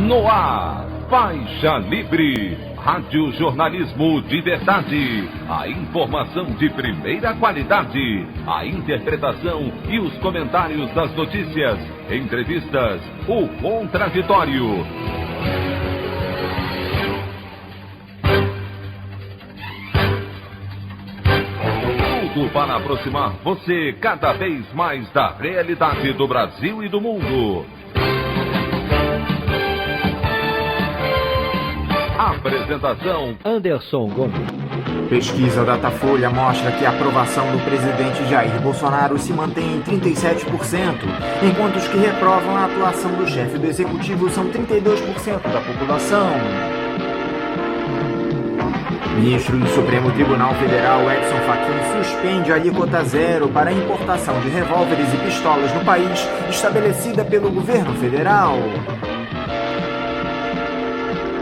No ar, Faixa Livre, rádio jornalismo de verdade, a informação de primeira qualidade, a interpretação e os comentários das notícias, entrevistas, o contraditório. Tudo para aproximar você cada vez mais da realidade do Brasil e do mundo. Apresentação: Anderson Gomes. Pesquisa Datafolha mostra que a aprovação do presidente Jair Bolsonaro se mantém em 37%, enquanto os que reprovam a atuação do chefe do executivo são 32% da população. Ministro do Supremo Tribunal Federal, Edson Fachin, suspende a alíquota zero para a importação de revólveres e pistolas no país, estabelecida pelo governo federal.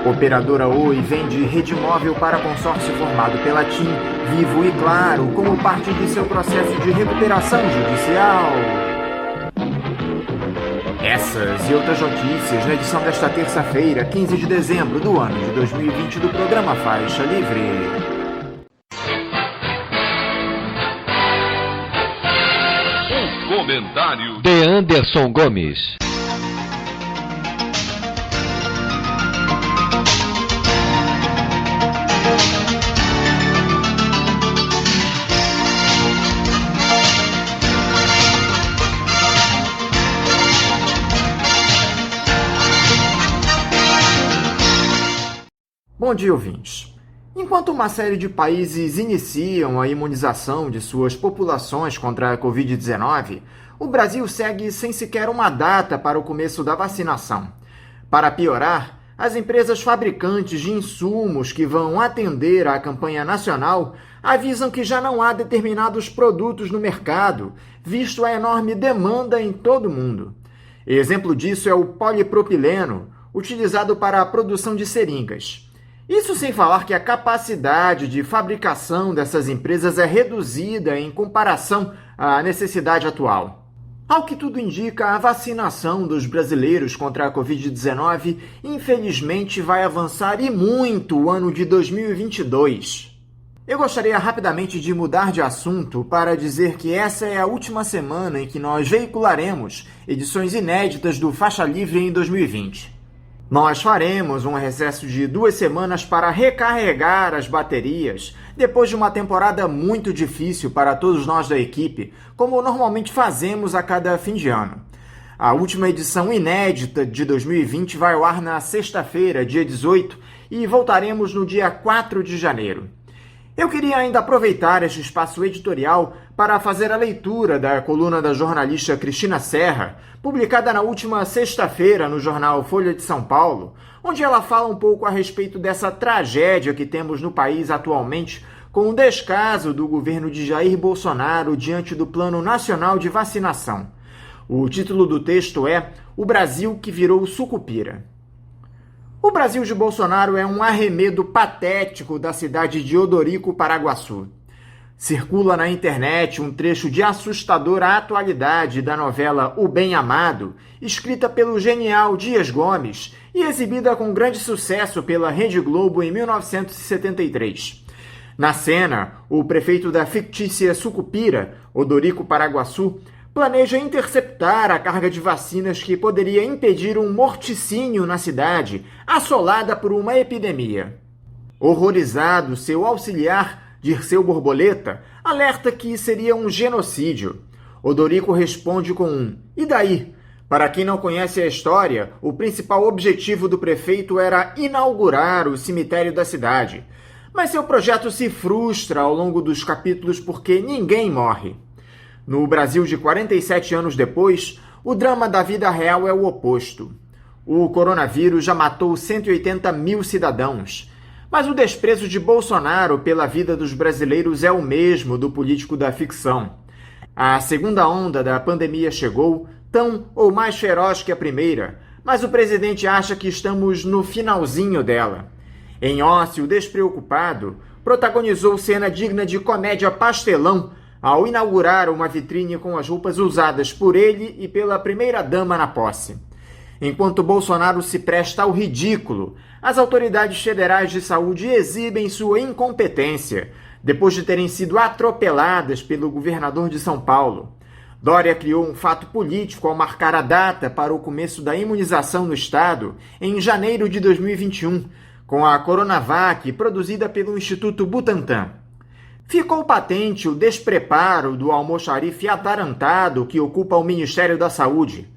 Operadora Oi vende rede móvel para consórcio formado pela TIM, Vivo e Claro, como parte de seu processo de recuperação judicial. Essas e outras notícias na edição desta terça-feira, 15 de dezembro do ano de 2020 do programa Faixa Livre. O comentário de Anderson Gomes. Bom dia, ouvintes. Enquanto uma série de países iniciam a imunização de suas populações contra a Covid-19, o Brasil segue sem sequer uma data para o começo da vacinação. Para piorar, as empresas fabricantes de insumos que vão atender à campanha nacional avisam que já não há determinados produtos no mercado, visto a enorme demanda em todo o mundo. Exemplo disso é o polipropileno, utilizado para a produção de seringas. Isso sem falar que a capacidade de fabricação dessas empresas é reduzida em comparação à necessidade atual. Ao que tudo indica, a vacinação dos brasileiros contra a Covid-19 infelizmente vai avançar e muito o ano de 2022. Eu gostaria rapidamente de mudar de assunto para dizer que essa é a última semana em que nós veicularemos edições inéditas do Faixa Livre em 2020. Nós faremos um recesso de 2 semanas para recarregar as baterias, depois de uma temporada muito difícil para todos nós da equipe, como normalmente fazemos a cada fim de ano. A última edição inédita de 2020 vai ao ar na sexta-feira, dia 18, e voltaremos no dia 4 de janeiro. Eu queria ainda aproveitar este espaço editorial para fazer a leitura da coluna da jornalista Cristina Serra, publicada na última sexta-feira no jornal Folha de São Paulo, onde ela fala um pouco a respeito dessa tragédia que temos no país atualmente com o descaso do governo de Jair Bolsonaro diante do Plano Nacional de Vacinação. O título do texto é O Brasil que virou sucupira. O Brasil de Bolsonaro é um arremedo patético da cidade de Odorico, Paraguaçu. Circula na internet um trecho de assustadora atualidade da novela O Bem Amado, escrita pelo genial Dias Gomes e exibida com grande sucesso pela Rede Globo em 1973. Na cena, o prefeito da fictícia Sucupira, Odorico, Paraguaçu, planeja interceptar a carga de vacinas que poderia impedir um morticínio na cidade, assolada por uma epidemia. Horrorizado, seu auxiliar, Dirceu Borboleta, alerta que seria um genocídio. Odorico responde com um "e daí?". Para quem não conhece a história, o principal objetivo do prefeito era inaugurar o cemitério da cidade. Mas seu projeto se frustra ao longo dos capítulos porque ninguém morre. No Brasil de 47 anos depois, o drama da vida real é o oposto. O coronavírus já matou 180 mil cidadãos. Mas o desprezo de Bolsonaro pela vida dos brasileiros é o mesmo do político da ficção. A segunda onda da pandemia chegou, tão ou mais feroz que a primeira, mas o presidente acha que estamos no finalzinho dela. Em ócio despreocupado, protagonizou cena digna de comédia pastelão ao inaugurar uma vitrine com as roupas usadas por ele e pela primeira-dama na posse. Enquanto Bolsonaro se presta ao ridículo, as autoridades federais de saúde exibem sua incompetência, depois de terem sido atropeladas pelo governador de São Paulo. Dória criou um fato político ao marcar a data para o começo da imunização no estado em janeiro de 2021, com a Coronavac produzida pelo Instituto Butantan. Ficou patente o despreparo do almoxarife atarantado que ocupa o Ministério da Saúde.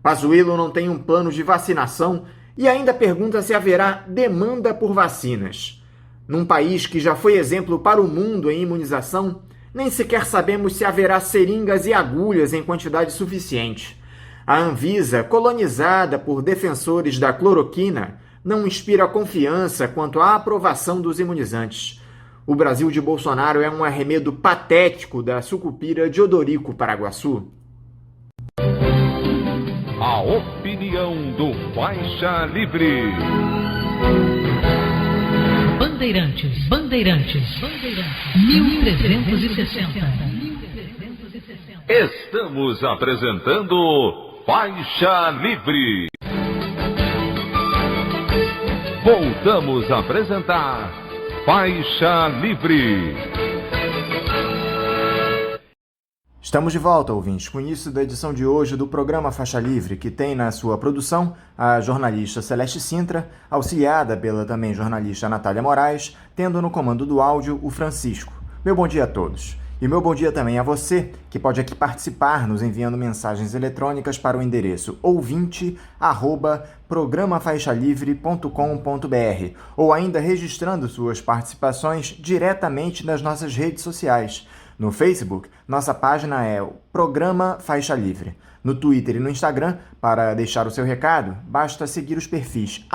Pazuello não tem um plano de vacinação e ainda pergunta se haverá demanda por vacinas. Num país que já foi exemplo para o mundo em imunização, nem sequer sabemos se haverá seringas e agulhas em quantidade suficiente. A Anvisa, colonizada por defensores da cloroquina, não inspira confiança quanto à aprovação dos imunizantes. O Brasil de Bolsonaro é um arremedo patético da sucupira de Odorico Paraguaçu. A opinião do Faixa Livre. Bandeirantes, 1360. Estamos apresentando Faixa Livre. Voltamos a apresentar Faixa Livre. Estamos de volta, ouvintes, com o início da edição de hoje do programa Faixa Livre, que tem na sua produção a jornalista Celeste Sintra, auxiliada pela também jornalista Natália Moraes, tendo no comando do áudio o Francisco. Meu bom dia a todos. E meu bom dia também a você, que pode aqui participar nos enviando mensagens eletrônicas para o endereço ouvinte@programafaixalivre.com.br ou ainda registrando suas participações diretamente nas nossas redes sociais. No Facebook, nossa página é o Programa Faixa Livre. No Twitter e no Instagram, para deixar o seu recado, basta seguir os perfis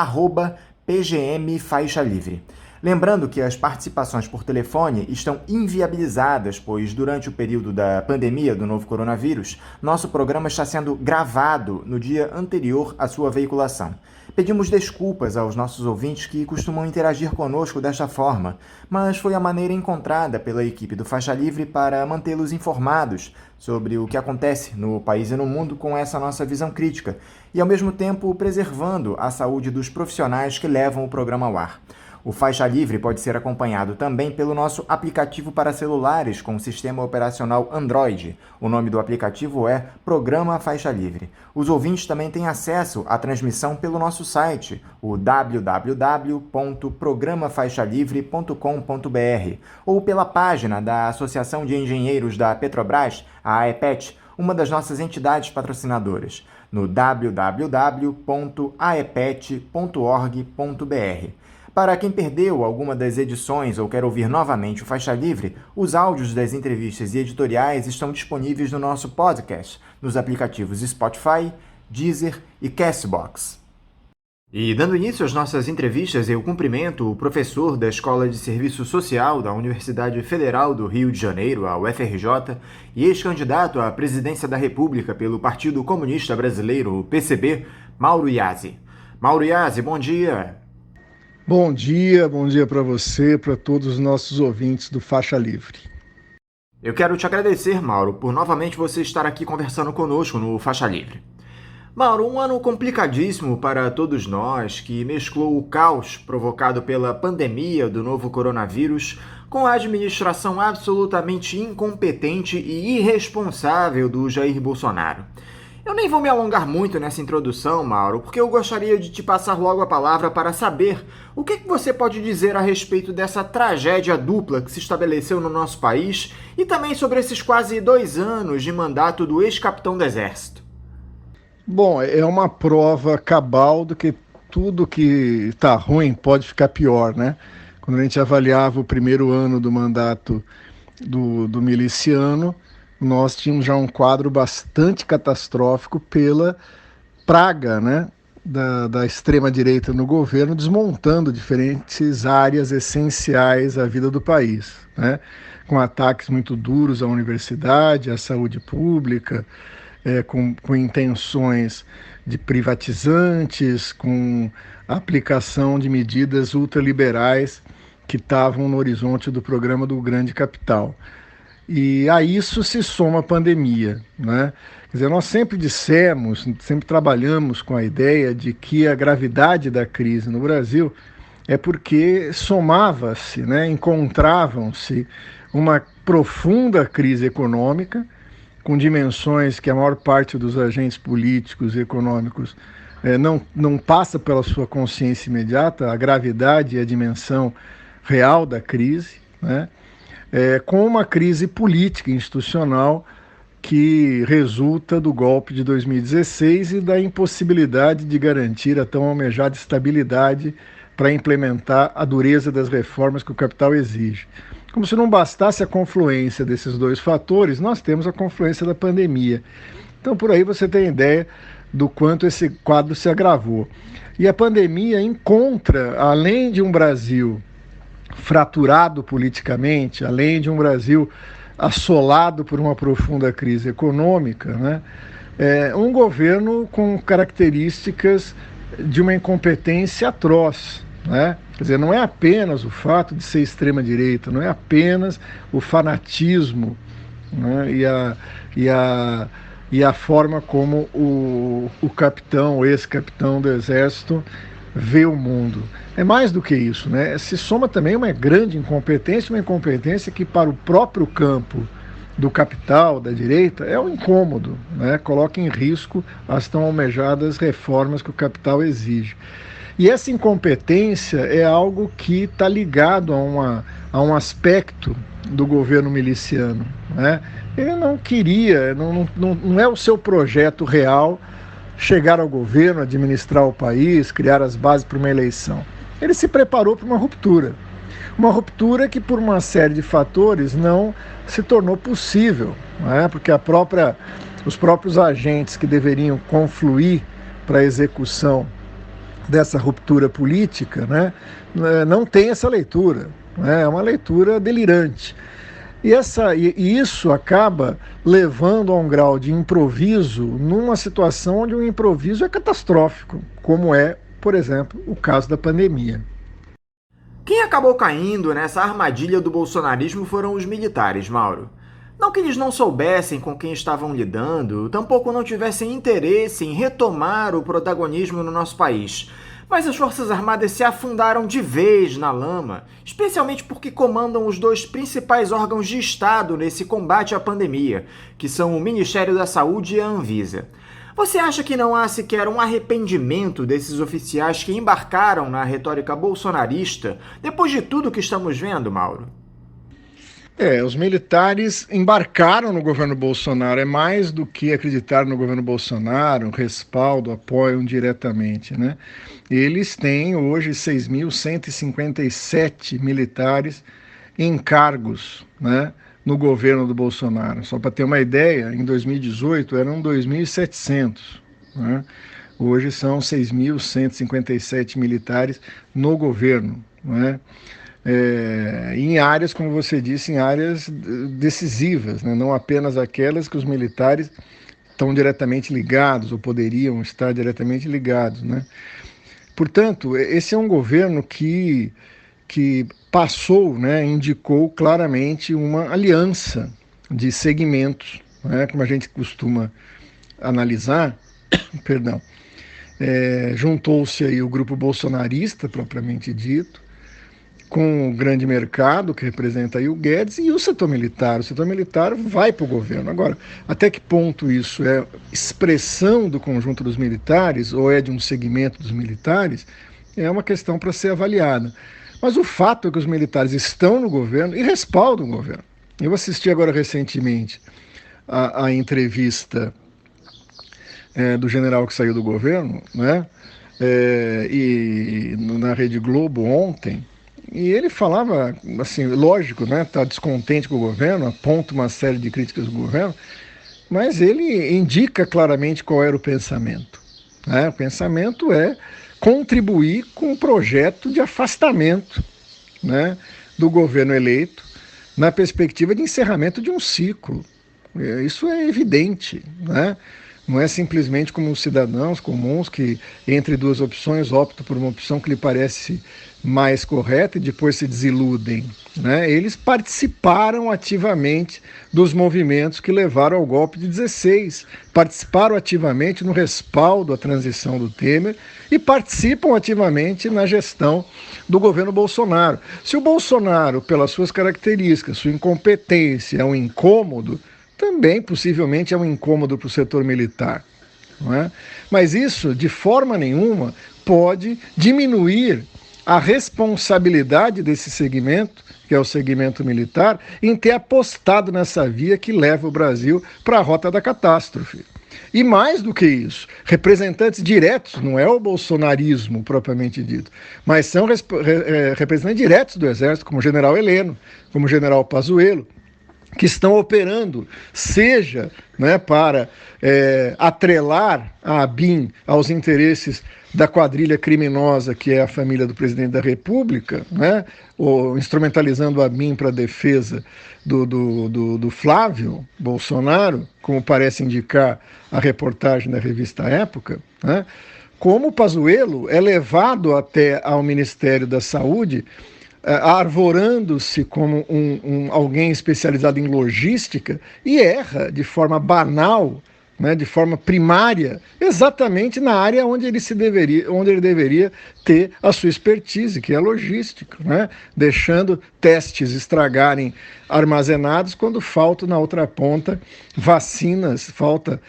@PGMFaixaLivre. Lembrando que as participações por telefone estão inviabilizadas, pois durante o período da pandemia do novo coronavírus, nosso programa está sendo gravado no dia anterior à sua veiculação. Pedimos desculpas aos nossos ouvintes que costumam interagir conosco desta forma, mas foi a maneira encontrada pela equipe do Faixa Livre para mantê-los informados sobre o que acontece no país e no mundo com essa nossa visão crítica e, ao mesmo tempo, preservando a saúde dos profissionais que levam o programa ao ar. O Faixa Livre pode ser acompanhado também pelo nosso aplicativo para celulares com sistema operacional Android. O nome do aplicativo é Programa Faixa Livre. Os ouvintes também têm acesso à transmissão pelo nosso site, o www.programafaixalivre.com.br, ou pela página da Associação de Engenheiros da Petrobras, a AEPET, uma das nossas entidades patrocinadoras, no www.aepet.org.br. Para quem perdeu alguma das edições ou quer ouvir novamente o Faixa Livre, os áudios das entrevistas e editoriais estão disponíveis no nosso podcast, nos aplicativos Spotify, Deezer e Castbox. E dando início às nossas entrevistas, eu cumprimento o professor da Escola de Serviço Social da Universidade Federal do Rio de Janeiro, a UFRJ, e ex-candidato à presidência da República pelo Partido Comunista Brasileiro, o PCB, Mauro Iazzi. Mauro Iazzi, bom dia! Bom dia para você, para todos os nossos ouvintes do Faixa Livre. Eu quero te agradecer, Mauro, por novamente você estar aqui conversando conosco no Faixa Livre. Mauro, um ano complicadíssimo para todos nós, que mesclou o caos provocado pela pandemia do novo coronavírus com a administração absolutamente incompetente e irresponsável do Jair Bolsonaro. Eu nem vou me alongar muito nessa introdução, Mauro, porque eu gostaria de te passar logo a palavra para saber o que você pode dizer a respeito dessa tragédia dupla que se estabeleceu no nosso país e também sobre esses quase 2 anos de mandato do ex-capitão do Exército. Bom, é uma prova cabal do que tudo que está ruim pode ficar pior, né? Quando a gente avaliava o primeiro ano do mandato do miliciano, nós tínhamos já um quadro bastante catastrófico pela praga, né, da extrema-direita no governo, desmontando diferentes áreas essenciais à vida do país, né, com ataques muito duros à universidade, à saúde pública, com intenções de privatizantes, com a aplicação de medidas ultraliberais que estavam no horizonte do programa do Grande Capital. E a isso se soma a pandemia, né? Quer dizer, nós sempre dissemos, sempre trabalhamos com a ideia de que a gravidade da crise no Brasil é porque somava-se, né, encontravam-se uma profunda crise econômica, com dimensões que a maior parte dos agentes políticos e econômicos não passa pela sua consciência imediata, a gravidade e a dimensão real da crise, né, com uma crise política e institucional que resulta do golpe de 2016 e da impossibilidade de garantir a tão almejada estabilidade para implementar a dureza das reformas que o capital exige. Como se não bastasse a confluência desses dois fatores, nós temos a confluência da pandemia. Então, por aí você tem ideia do quanto esse quadro se agravou. E a pandemia encontra, além de um Brasil fraturado politicamente, além de um Brasil assolado por uma profunda crise econômica, né, um governo com características de uma incompetência atroz, né? Quer dizer, não é apenas o fato de ser extrema-direita, não é apenas o fanatismo, né, e a forma como o capitão, o ex-capitão do Exército vê o mundo. É mais do que isso, né? Se soma também uma grande incompetência, uma incompetência que para o próprio campo do capital, da direita, é um incômodo, né? Coloca em risco as tão almejadas reformas que o capital exige. E essa incompetência é algo que está ligado a um aspecto do governo miliciano, né? Ele não queria, não é o seu projeto real chegar ao governo, administrar o país, criar as bases para uma eleição. Ele se preparou para uma ruptura que por uma série de fatores não se tornou possível, né? Porque os próprios agentes que deveriam confluir para a execução dessa ruptura política, né, não tem essa leitura, né? É uma leitura delirante. E isso acaba levando a um grau de improviso numa situação onde o improviso é catastrófico, como é, por exemplo, o caso da pandemia. Quem acabou caindo nessa armadilha do bolsonarismo foram os militares, Mauro. Não que eles não soubessem com quem estavam lidando, tampouco não tivessem interesse em retomar o protagonismo no nosso país. Mas as Forças Armadas se afundaram de vez na lama, especialmente porque comandam os dois principais órgãos de Estado nesse combate à pandemia, que são o Ministério da Saúde e a Anvisa. Você acha que não há sequer um arrependimento desses oficiais que embarcaram na retórica bolsonarista depois de tudo que estamos vendo, Mauro? Os militares embarcaram no governo Bolsonaro, é mais do que acreditar no governo Bolsonaro, respaldo, apoiam diretamente, né? Eles têm hoje 6.157 militares em cargos, né, no governo do Bolsonaro. Só para ter uma ideia, em 2018 eram 2.700, né? Hoje são 6.157 militares no governo, né? Em áreas, como você disse, em áreas decisivas, né? Não apenas aquelas que os militares estão diretamente ligados ou poderiam estar diretamente ligados, né? Portanto, esse é um governo que passou, né, indicou claramente uma aliança de segmentos, né, como a gente costuma analisar, perdão, juntou-se aí o grupo bolsonarista, propriamente dito, com o grande mercado, que representa aí o Guedes, e o setor militar. O setor militar vai para o governo. Agora, até que ponto isso é expressão do conjunto dos militares, ou é de um segmento dos militares, é uma questão para ser avaliada. Mas o fato é que os militares estão no governo e respaldam o governo. Eu assisti agora recentemente a entrevista do general que saiu do governo, né? E na Rede Globo ontem, e ele falava, assim, lógico, né, está descontente com o governo, aponta uma série de críticas do governo, mas ele indica claramente qual era o pensamento, né? O pensamento é contribuir com um projeto de afastamento, né, do governo eleito na perspectiva de encerramento de um ciclo. Isso é evidente, né? Não é simplesmente como os cidadãos comuns que, entre duas opções, optam por uma opção que lhe parece mais correta e depois se desiludem, né? Eles participaram ativamente dos movimentos que levaram ao golpe de 16, participaram ativamente no respaldo à transição do Temer e participam ativamente na gestão do governo Bolsonaro. Se o Bolsonaro, pelas suas características, sua incompetência, é um incômodo, também possivelmente é um incômodo para o setor militar, não é? Mas isso, de forma nenhuma, pode diminuir a responsabilidade desse segmento, que é o segmento militar, em ter apostado nessa via que leva o Brasil para a rota da catástrofe. E mais do que isso, representantes diretos, não é o bolsonarismo propriamente dito, mas são representantes diretos do Exército, como o general Heleno, como o general Pazuello, que estão operando, seja, né, para atrelar a ABIN aos interesses da quadrilha criminosa que é a família do presidente da República, né, ou instrumentalizando a ABIN para a defesa do Flávio Bolsonaro, como parece indicar a reportagem da revista Época, né, como o Pazuello é levado até ao Ministério da Saúde, arvorando-se como alguém especializado em logística e erra de forma banal, né, de forma primária, exatamente na área onde ele deveria ter a sua expertise, que é a logística, né, deixando testes estragarem armazenados quando falta na outra ponta vacinas, falta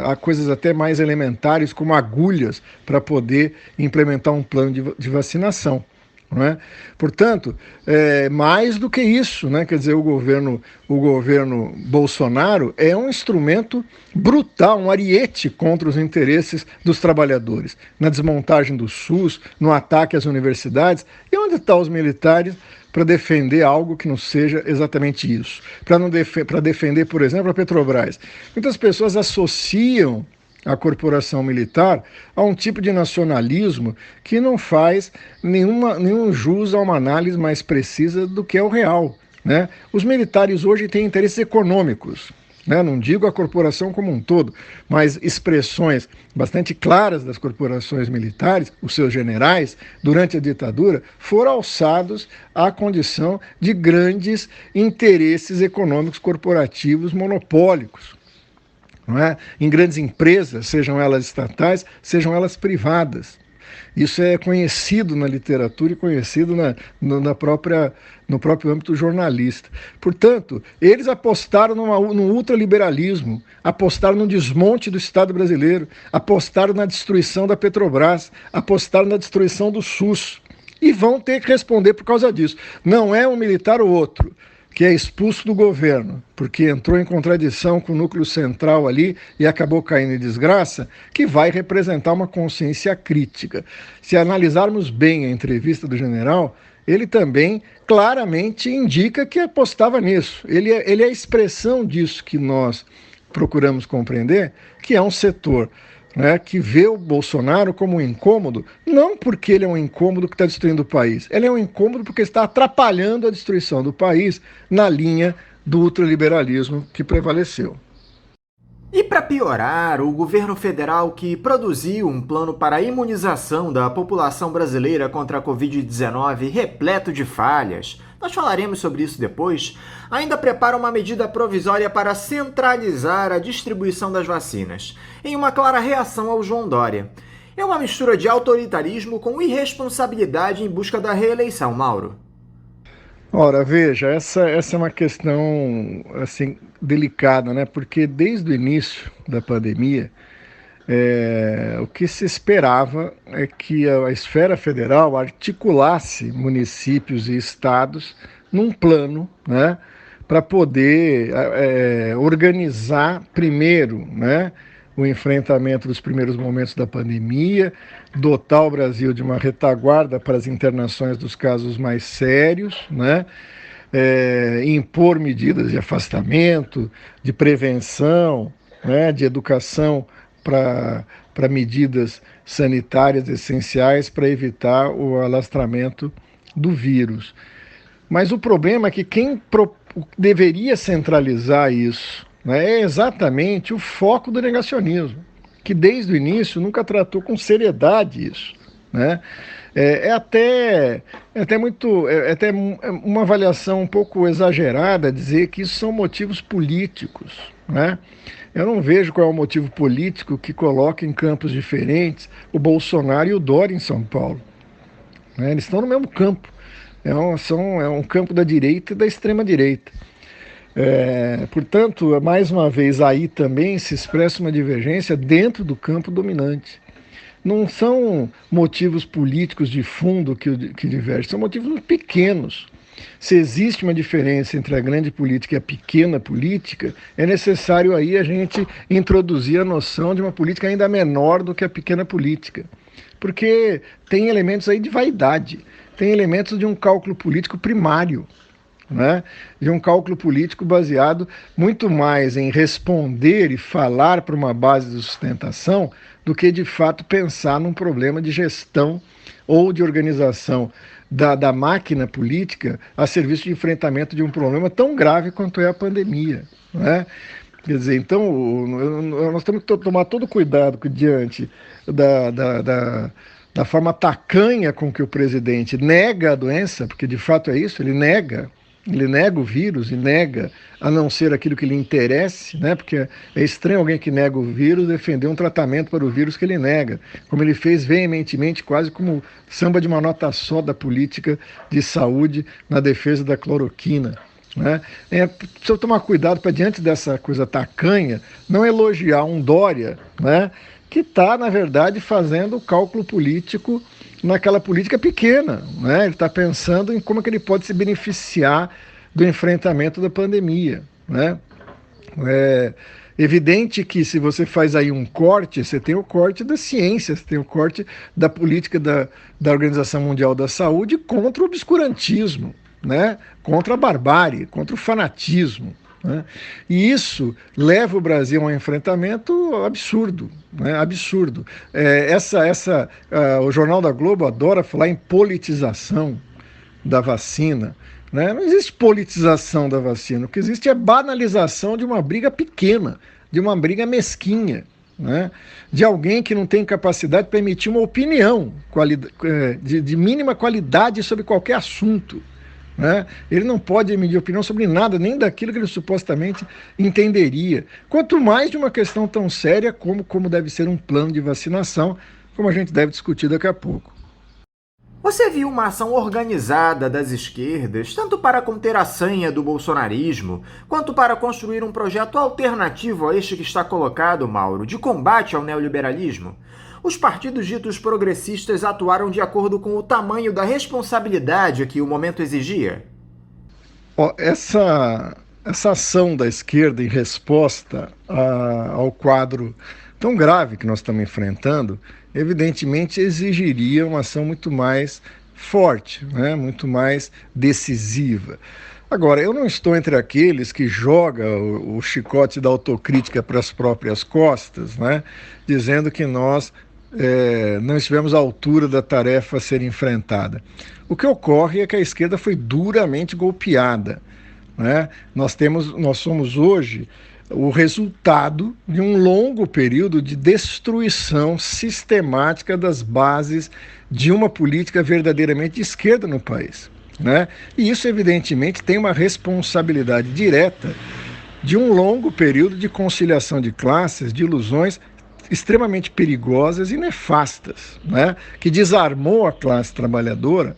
a coisas até mais elementares como agulhas para poder implementar um plano de vacinação. Não é? Portanto, mais do que isso, né? Quer dizer, o governo Bolsonaro é um instrumento brutal, um ariete contra os interesses dos trabalhadores, na desmontagem do SUS, no ataque às universidades. E onde estão os militares para defender algo que não seja exatamente isso? Para defender, por exemplo, a Petrobras. Muitas pessoas associam a corporação militar a um tipo de nacionalismo que não faz nenhum jus a uma análise mais precisa do que é o real, né? Os militares hoje têm interesses econômicos, né? Não digo a corporação como um todo, mas expressões bastante claras das corporações militares, os seus generais, durante a ditadura, foram alçados à condição de grandes interesses econômicos corporativos monopólicos. Não é? Em grandes empresas, sejam elas estatais, sejam elas privadas. Isso é conhecido na literatura e conhecido no próprio âmbito jornalista. Portanto, eles apostaram no ultraliberalismo, apostaram no desmonte do Estado brasileiro, apostaram na destruição da Petrobras, apostaram na destruição do SUS. E vão ter que responder por causa disso. Não é um militar ou outro que é expulso do governo, porque entrou em contradição com o núcleo central ali e acabou caindo em desgraça, que vai representar uma consciência crítica. Se analisarmos bem a entrevista do general, ele também claramente indica que apostava nisso. Ele é a expressão disso que nós procuramos compreender, que é um setor, né, que vê o Bolsonaro como um incômodo, não porque ele é um incômodo que está destruindo o país, ele é um incômodo porque está atrapalhando a destruição do país na linha do ultraliberalismo que prevaleceu. E para piorar, o governo federal que produziu um plano para a imunização da população brasileira contra a Covid-19 repleto de falhas, nós falaremos sobre isso depois, ainda prepara uma medida provisória para centralizar a distribuição das vacinas, em uma clara reação ao João Dória. É uma mistura de autoritarismo com irresponsabilidade em busca da reeleição, Mauro. Ora, veja, essa é uma questão assim, delicada, né? Porque desde o início da pandemia, o que se esperava é que a esfera federal articulasse municípios e estados num plano, né, para poder organizar primeiro, né, o enfrentamento dos primeiros momentos da pandemia, dotar o Brasil de uma retaguarda para as internações dos casos mais sérios, né? Impor medidas de afastamento, de prevenção, né? De educação para medidas sanitárias essenciais para evitar o alastramento do vírus. Mas o problema é que quem deveria centralizar isso, né, é exatamente o foco do negacionismo, que desde o início nunca tratou com seriedade isso, né? É até uma avaliação um pouco exagerada dizer que isso são motivos políticos, né? Eu não vejo qual é o motivo político que coloca em campos diferentes o Bolsonaro e o Dória em São Paulo, né? Eles estão no mesmo campo, é um campo da direita e da extrema-direita. Portanto, mais uma vez, aí também se expressa uma divergência dentro do campo dominante. Não são motivos políticos de fundo que divergem, são motivos pequenos. Se existe uma diferença entre a grande política e a pequena política, é necessário aí a gente introduzir a noção de uma política ainda menor do que a pequena política. Porque tem elementos aí de vaidade, tem elementos de um cálculo político primário, né? De um cálculo político baseado muito mais em responder e falar para uma base de sustentação do que de fato pensar num problema de gestão ou de organização da máquina política a serviço de enfrentamento de um problema tão grave quanto é a pandemia, né? Quer dizer, então nós temos que tomar todo cuidado diante da forma tacanha com que o presidente nega a doença, porque de fato é isso, ele nega o vírus e nega a não ser aquilo que lhe interesse, né? Porque é estranho alguém que nega o vírus defender um tratamento para o vírus que ele nega, como ele fez veementemente, quase como samba de uma nota só da política de saúde na defesa da cloroquina, né? Precisa tomar cuidado para, diante dessa coisa tacanha, não elogiar um Dória, né, que está, na verdade, fazendo o cálculo político naquela política pequena, né? Ele está pensando em como é que ele pode se beneficiar do enfrentamento da pandemia, né? É evidente que se você faz aí um corte, você tem o corte da ciência, você tem o corte da política da Organização Mundial da Saúde contra o obscurantismo, né? Contra a barbárie, contra o fanatismo, né? E isso leva o Brasil a um enfrentamento absurdo, né? Absurdo. O Jornal da Globo adora falar em politização da vacina, né? Não existe politização da vacina, o que existe é banalização de uma briga pequena, de uma briga mesquinha, né? De alguém que não tem capacidade para emitir uma opinião de mínima qualidade sobre qualquer assunto, né? Ele não pode emitir opinião sobre nada, nem daquilo que ele supostamente entenderia. Quanto mais de uma questão tão séria como deve ser um plano de vacinação, como a gente deve discutir daqui a pouco. Você viu uma ação organizada das esquerdas, tanto para conter a sanha do bolsonarismo, quanto para construir um projeto alternativo a este que está colocado, Mauro, de combate ao neoliberalismo? Os partidos ditos progressistas atuaram de acordo com o tamanho da responsabilidade que o momento exigia? Essa ação da esquerda em resposta ao quadro tão grave que nós estamos enfrentando, evidentemente exigiria uma ação muito mais forte, né? Muito mais decisiva. Agora, eu não estou entre aqueles que jogam o chicote da autocrítica para as próprias costas, né? Dizendo que nós não estivemos à altura da tarefa a ser enfrentada. O que ocorre é que a esquerda foi duramente golpeada, né? Nós somos hoje o resultado de um longo período de destruição sistemática das bases de uma política verdadeiramente de esquerda no país, né? E isso, evidentemente, tem uma responsabilidade direta de um longo período de conciliação de classes, de ilusões extremamente perigosas e nefastas, né? Que desarmou a classe trabalhadora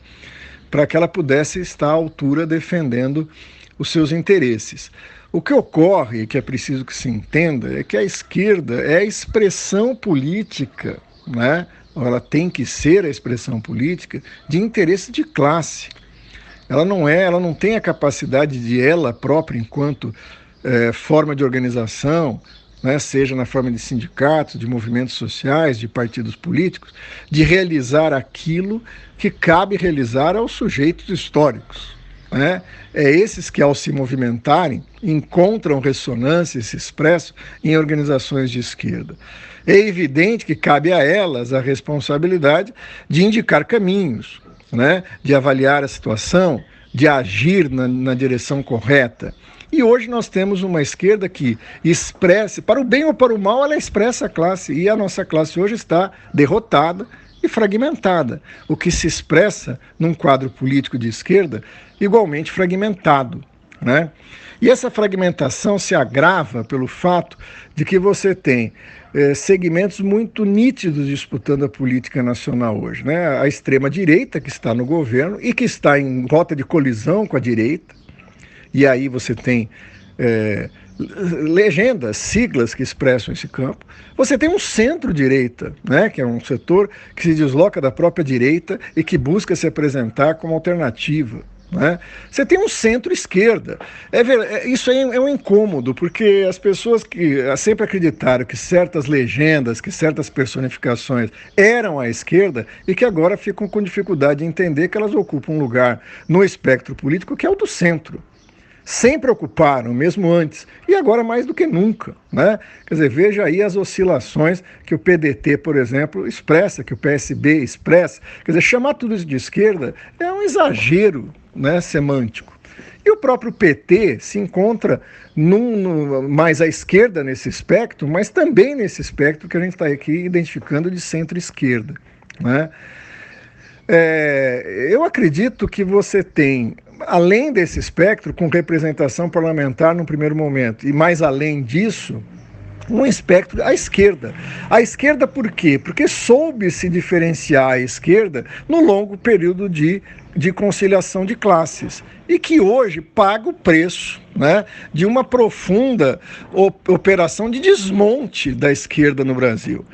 para que ela pudesse estar à altura defendendo os seus interesses. O que ocorre, e que é preciso que se entenda, é que a esquerda é a expressão política, né? Ela tem que ser a expressão política de interesse de classe. Ela não tem a capacidade de ela própria, enquanto forma de organização, né, seja na forma de sindicatos, de movimentos sociais, de partidos políticos, de realizar aquilo que cabe realizar aos sujeitos históricos, né? É esses que, ao se movimentarem, encontram ressonância e se expressam em organizações de esquerda. É evidente que cabe a elas a responsabilidade de indicar caminhos, né? De avaliar a situação, de agir na direção correta. E hoje nós temos uma esquerda que expressa, para o bem ou para o mal, ela expressa a classe, e a nossa classe hoje está derrotada e fragmentada, o que se expressa num quadro político de esquerda igualmente fragmentado, né? E essa fragmentação se agrava pelo fato de que você tem segmentos muito nítidos disputando a política nacional hoje, né? A extrema-direita, que está no governo e que está em rota de colisão com a direita, e aí você tem legendas, siglas que expressam esse campo. Você tem um centro-direita, né, que é um setor que se desloca da própria direita e que busca se apresentar como alternativa, né? Você tem um centro-esquerda. Isso aí é um incômodo, porque as pessoas que sempre acreditaram que certas legendas, que certas personificações eram à esquerda e que agora ficam com dificuldade de entender que elas ocupam um lugar no espectro político que é o do centro. Sempre ocuparam, mesmo antes, e agora mais do que nunca, né? Quer dizer, veja aí as oscilações que o PDT, por exemplo, expressa, que o PSB expressa. Quer dizer, chamar tudo isso de esquerda é um exagero, né, semântico. E o próprio PT se encontra mais à esquerda nesse espectro, mas também nesse espectro que a gente está aqui identificando de centro-esquerda, né? Eu acredito que você tem, além desse espectro, com representação parlamentar no primeiro momento, e mais além disso, um espectro à esquerda. À esquerda por quê? Porque soube se diferenciar a esquerda no longo período de conciliação de classes, e que hoje paga o preço, né, de uma profunda operação de desmonte da esquerda no Brasil.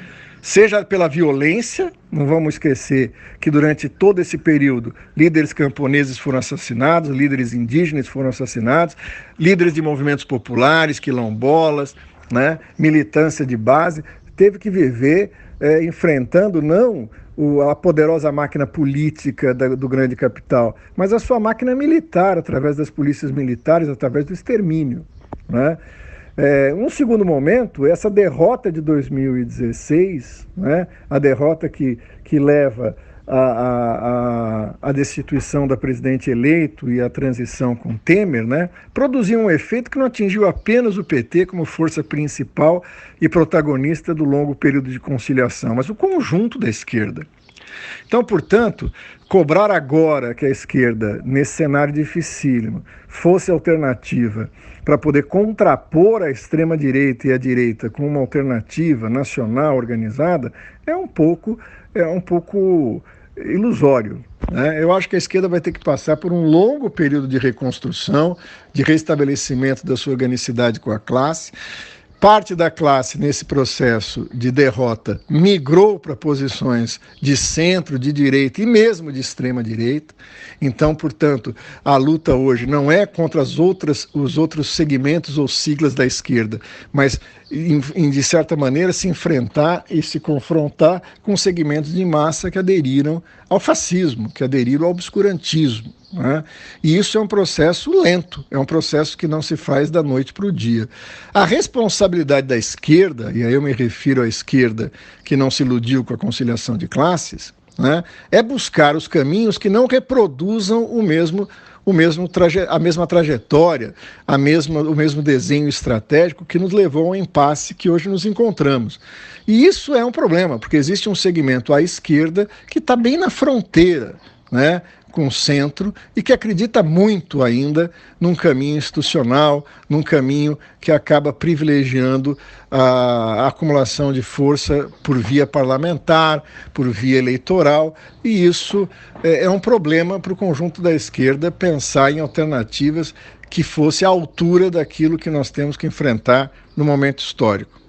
Seja pela violência, não vamos esquecer que durante todo esse período líderes camponeses foram assassinados, líderes indígenas foram assassinados, líderes de movimentos populares, quilombolas, né, militância de base, teve que viver enfrentando não a poderosa máquina política do grande capital, mas a sua máquina militar, através das polícias militares, através do extermínio, né? Um segundo momento, essa derrota de 2016, né, a derrota que leva a destituição da presidente eleito e a transição com Temer, né, produziu um efeito que não atingiu apenas o PT como força principal e protagonista do longo período de conciliação, mas o conjunto da esquerda. Então, portanto, cobrar agora que a esquerda, nesse cenário dificílimo, fosse alternativa para poder contrapor a extrema-direita e a direita com uma alternativa nacional organizada, é um pouco ilusório, né? Eu acho que a esquerda vai ter que passar por um longo período de reconstrução, de restabelecimento da sua organicidade com a classe. Parte da classe, nesse processo de derrota, migrou para posições de centro, de direita e mesmo de extrema-direita. Então, portanto, a luta hoje não é contra os outros segmentos ou siglas da esquerda, mas, de certa maneira, se enfrentar e se confrontar com segmentos de massa que aderiram ao fascismo, que aderiram ao obscurantismo, né? E isso é um processo lento, é um processo que não se faz da noite para o dia. A responsabilidade da esquerda, e aí eu me refiro à esquerda que não se iludiu com a conciliação de classes, né, é buscar os caminhos que não reproduzam a mesma trajetória, o mesmo desenho estratégico que nos levou ao impasse que hoje nos encontramos. E isso é um problema, porque existe um segmento à esquerda que está bem na fronteira, né, com o centro, e que acredita muito ainda num caminho institucional, num caminho que acaba privilegiando a acumulação de força por via parlamentar, por via eleitoral, e isso é um problema para o conjunto da esquerda pensar em alternativas que fosse à altura daquilo que nós temos que enfrentar no momento histórico.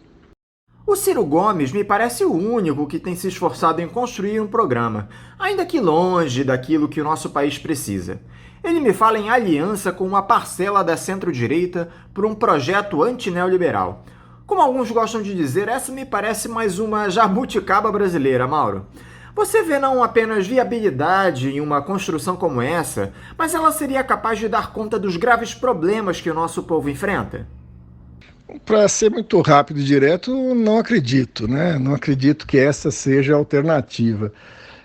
O Ciro Gomes me parece o único que tem se esforçado em construir um programa, ainda que longe daquilo que o nosso país precisa. Ele me fala em aliança com uma parcela da centro-direita por um projeto antineoliberal. Como alguns gostam de dizer, essa me parece mais uma jabuticaba brasileira, Mauro. Você vê não apenas viabilidade em uma construção como essa, mas ela seria capaz de dar conta dos graves problemas que o nosso povo enfrenta? Para ser muito rápido e direto, não acredito, né? Não acredito que essa seja a alternativa.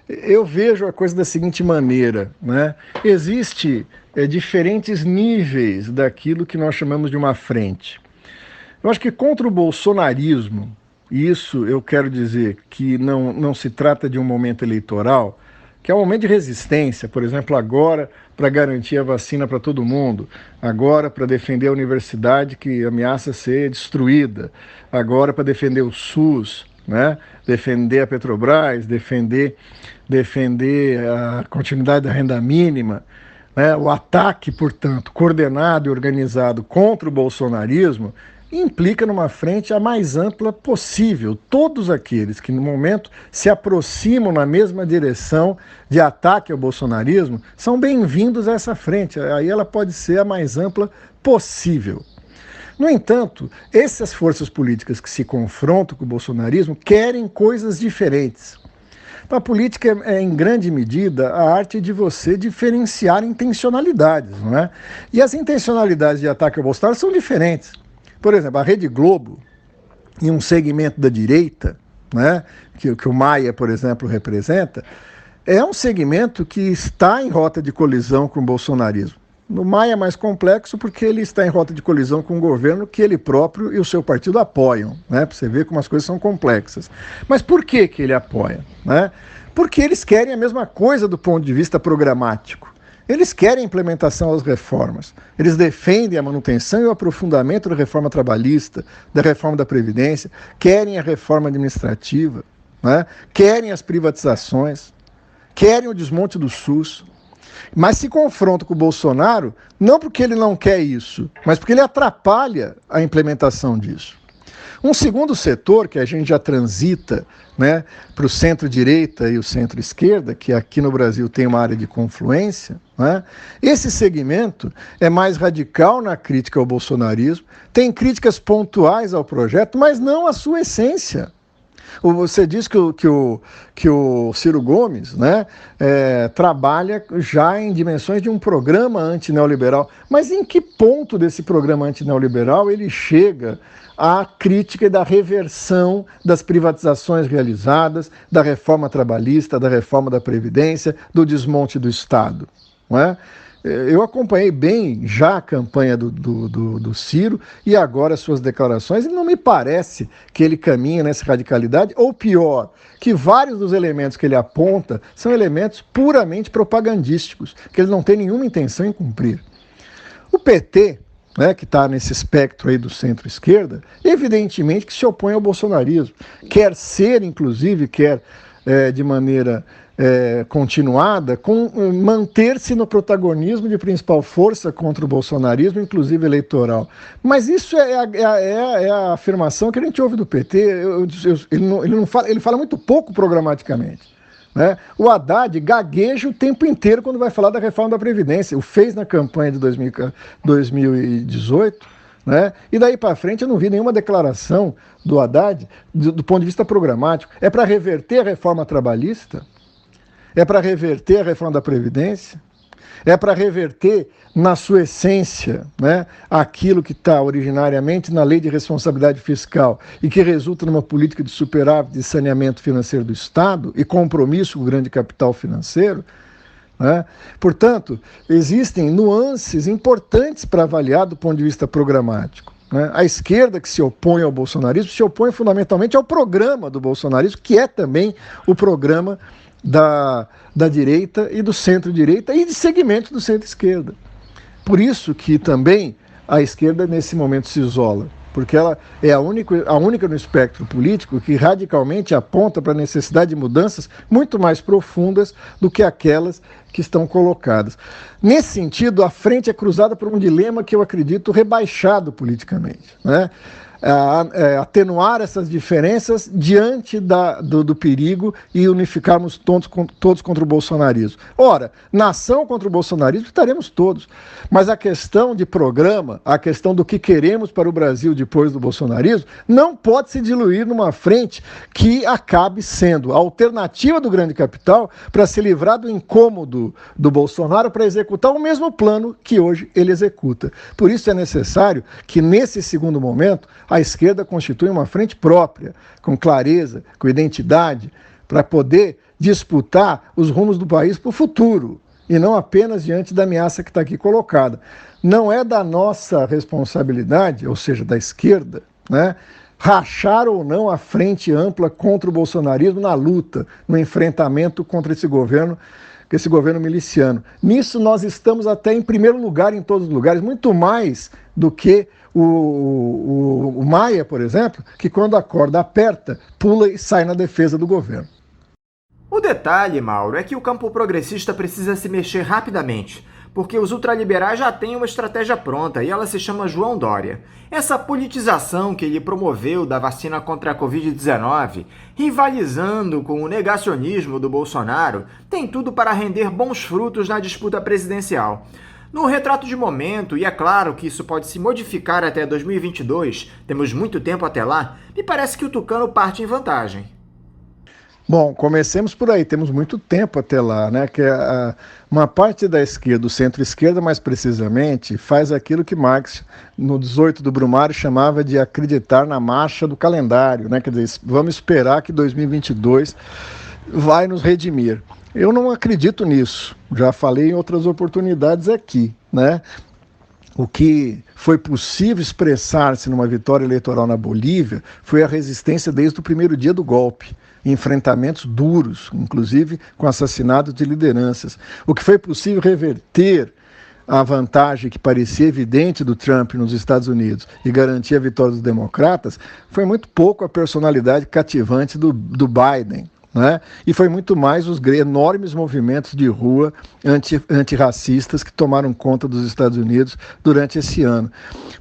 Eu vejo a coisa da seguinte maneira, né? Existe diferentes níveis daquilo que nós chamamos de uma frente. Eu acho que contra o bolsonarismo, isso eu quero dizer que não se trata de um momento eleitoral, que é um momento de resistência, por exemplo, agora para garantir a vacina para todo mundo, agora para defender a universidade que ameaça ser destruída, agora para defender o SUS, né? Defender a Petrobras, defender a continuidade da renda mínima, né? O ataque, portanto, coordenado e organizado contra o bolsonarismo implica numa frente a mais ampla possível. Todos aqueles que no momento se aproximam na mesma direção de ataque ao bolsonarismo são bem-vindos a essa frente. Aí ela pode ser a mais ampla possível. No entanto, essas forças políticas que se confrontam com o bolsonarismo querem coisas diferentes. Então, a política é, em grande medida, a arte de você diferenciar intencionalidades, não é? E as intencionalidades de ataque ao Bolsonaro são diferentes. Por exemplo, a Rede Globo, em um segmento da direita, né, que o Maia, por exemplo, representa, é um segmento que está em rota de colisão com o bolsonarismo. No Maia é mais complexo porque ele está em rota de colisão com o governo que ele próprio e o seu partido apoiam, né, para você ver como as coisas são complexas. Mas por que ele apoia? Né? Porque eles querem a mesma coisa do ponto de vista programático. Eles querem a implementação das reformas. Eles defendem a manutenção e o aprofundamento da reforma trabalhista, da reforma da Previdência, querem a reforma administrativa, né? Querem as privatizações, querem o desmonte do SUS, mas se confrontam com o Bolsonaro não porque ele não quer isso, mas porque ele atrapalha a implementação disso. Um segundo setor, que a gente já transita, né, para o centro-direita e o centro-esquerda, que aqui no Brasil tem uma área de confluência, né, esse segmento é mais radical na crítica ao bolsonarismo, tem críticas pontuais ao projeto, mas não à sua essência. Você diz que o Ciro Gomes, né, trabalha já em dimensões de um programa antineoliberal, mas em que ponto desse programa antineoliberal ele chega à crítica da reversão das privatizações realizadas, da reforma trabalhista, da reforma da Previdência, do desmonte do Estado, não é? Eu acompanhei bem já a campanha do Ciro e agora as suas declarações, e não me parece que ele caminha nessa radicalidade, ou pior, que vários dos elementos que ele aponta são elementos puramente propagandísticos, que ele não tem nenhuma intenção em cumprir. O PT, né, que está nesse espectro aí do centro-esquerda, evidentemente que se opõe ao bolsonarismo, quer ser, inclusive, de maneira continuada, manter-se no protagonismo de principal força contra o bolsonarismo, inclusive eleitoral. Mas isso é a afirmação que a gente ouve do PT. Ele fala muito pouco programaticamente. Né? O Haddad gagueja o tempo inteiro quando vai falar da reforma da Previdência. O fez na campanha de 2018, né? E daí para frente eu não vi nenhuma declaração do Haddad do ponto de vista programático. É para reverter a reforma trabalhista? É para reverter a reforma da Previdência? É para reverter, na sua essência, né, aquilo que está originariamente na Lei de Responsabilidade Fiscal e que resulta numa política de superávit de saneamento financeiro do Estado e compromisso com o grande capital financeiro? Né? Portanto, existem nuances importantes para avaliar do ponto de vista programático. Né? A esquerda que se opõe ao bolsonarismo se opõe fundamentalmente ao programa do bolsonarismo, que é também o programa da direita e do centro-direita e de segmentos do centro-esquerda. Por isso que também a esquerda nesse momento se isola, porque ela é a única no espectro político que radicalmente aponta para a necessidade de mudanças muito mais profundas do que aquelas que estão colocadas. Nesse sentido, a frente é cruzada por um dilema que eu acredito rebaixado politicamente, né? Atenuar essas diferenças diante do perigo e unificarmos todos contra o bolsonarismo. Ora, na ação contra o bolsonarismo estaremos todos, mas a questão de programa, a questão do que queremos para o Brasil depois do bolsonarismo, não pode se diluir numa frente que acabe sendo a alternativa do grande capital para se livrar do incômodo do Bolsonaro para executar o mesmo plano que hoje ele executa. Por isso é necessário que, nesse segundo momento, a esquerda constitui uma frente própria, com clareza, com identidade, para poder disputar os rumos do país para o futuro, e não apenas diante da ameaça que está aqui colocada. Não é da nossa responsabilidade, ou seja, da esquerda, né, rachar ou não a frente ampla contra o bolsonarismo na luta, no enfrentamento contra esse governo miliciano. Nisso nós estamos até em primeiro lugar em todos os lugares, muito mais do que o Maia, por exemplo, que quando a corda aperta, pula e sai na defesa do governo. O detalhe, Mauro, é que o campo progressista precisa se mexer rapidamente, porque os ultraliberais já têm uma estratégia pronta e ela se chama João Dória. Essa politização que ele promoveu da vacina contra a Covid-19, rivalizando com o negacionismo do Bolsonaro, tem tudo para render bons frutos na disputa presidencial. No retrato de momento, e é claro que isso pode se modificar até 2022, temos muito tempo até lá, me parece que o Tucano parte em vantagem. Bom, comecemos por aí, temos muito tempo até lá, né? Que uma parte da esquerda, o centro-esquerda mais precisamente, faz aquilo que Marx, no 18 do Brumário, chamava de acreditar na marcha do calendário, né? Quer dizer, vamos esperar que 2022 vai nos redimir. Eu não acredito nisso, já falei em outras oportunidades aqui, né? O que foi possível expressar-se numa vitória eleitoral na Bolívia foi a resistência desde o primeiro dia do golpe. Enfrentamentos duros, inclusive com assassinatos de lideranças. O que foi possível reverter a vantagem que parecia evidente do Trump nos Estados Unidos e garantir a vitória dos democratas foi muito pouco a personalidade cativante do Biden, né? E foi muito mais os enormes movimentos de rua antirracistas que tomaram conta dos Estados Unidos durante esse ano.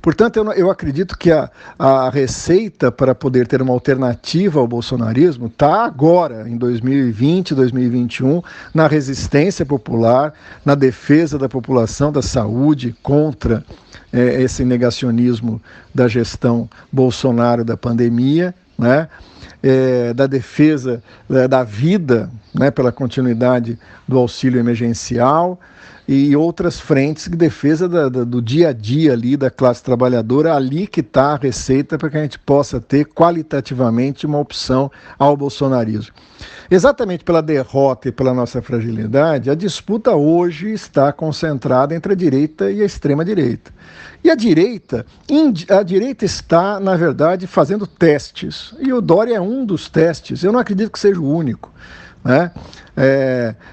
Portanto, eu acredito que a receita para poder ter uma alternativa ao bolsonarismo está agora, em 2020, 2021, na resistência popular, na defesa da população, da saúde, contra esse negacionismo da gestão Bolsonaro da pandemia, né? Da defesa da vida, né, pela continuidade do auxílio emergencial e outras frentes de defesa do dia a dia ali da classe trabalhadora, ali que está a receita para que a gente possa ter qualitativamente uma opção ao bolsonarismo. Exatamente pela derrota e pela nossa fragilidade, a disputa hoje está concentrada entre a direita e a extrema-direita. E a direita está, na verdade, fazendo testes. E o Dória é um dos testes. Eu não acredito que seja o único, né?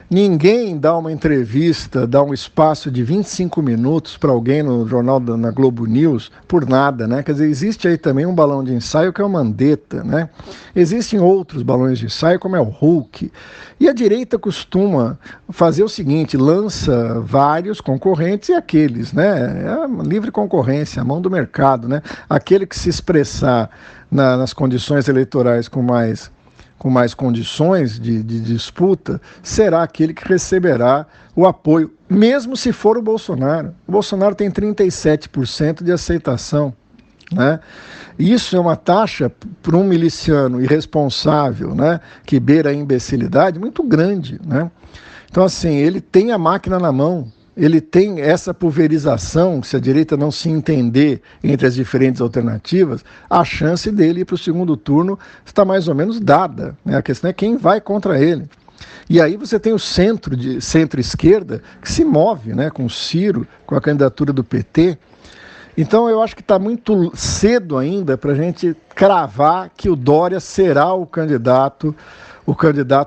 Ninguém dá uma entrevista, dá um espaço de 25 minutos para alguém no jornal na Globo News por nada, né? Quer dizer, existe aí também um balão de ensaio que é o Mandetta, né? Existem outros balões de ensaio, como é o Hulk. E a direita costuma fazer o seguinte: lança vários concorrentes e aqueles, né? É a livre concorrência, a mão do mercado, né? Aquele que se expressar nas condições eleitorais com mais condições de disputa, será aquele que receberá o apoio, mesmo se for o Bolsonaro. O Bolsonaro tem 37% de aceitação, né? Isso é uma taxa para um miliciano irresponsável, né, que beira a imbecilidade, muito grande, né? Então, assim, ele tem a máquina na mão. Ele tem essa pulverização, se a direita não se entender entre as diferentes alternativas, a chance dele ir para o segundo turno está mais ou menos dada, né? A questão é quem vai contra ele. E aí você tem o centro-esquerda que se move, né, com o Ciro, com a candidatura do PT. Então eu acho que está muito cedo ainda para a gente cravar que o Dória será o candidato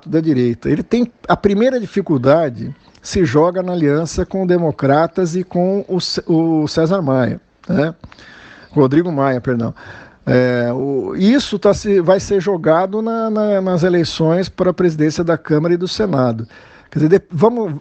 da direita. Ele tem a primeira dificuldade, se joga na aliança com democratas e com o César Maia, né? Rodrigo Maia, perdão. Isso vai ser jogado nas eleições para a presidência da Câmara e do Senado. Quer dizer,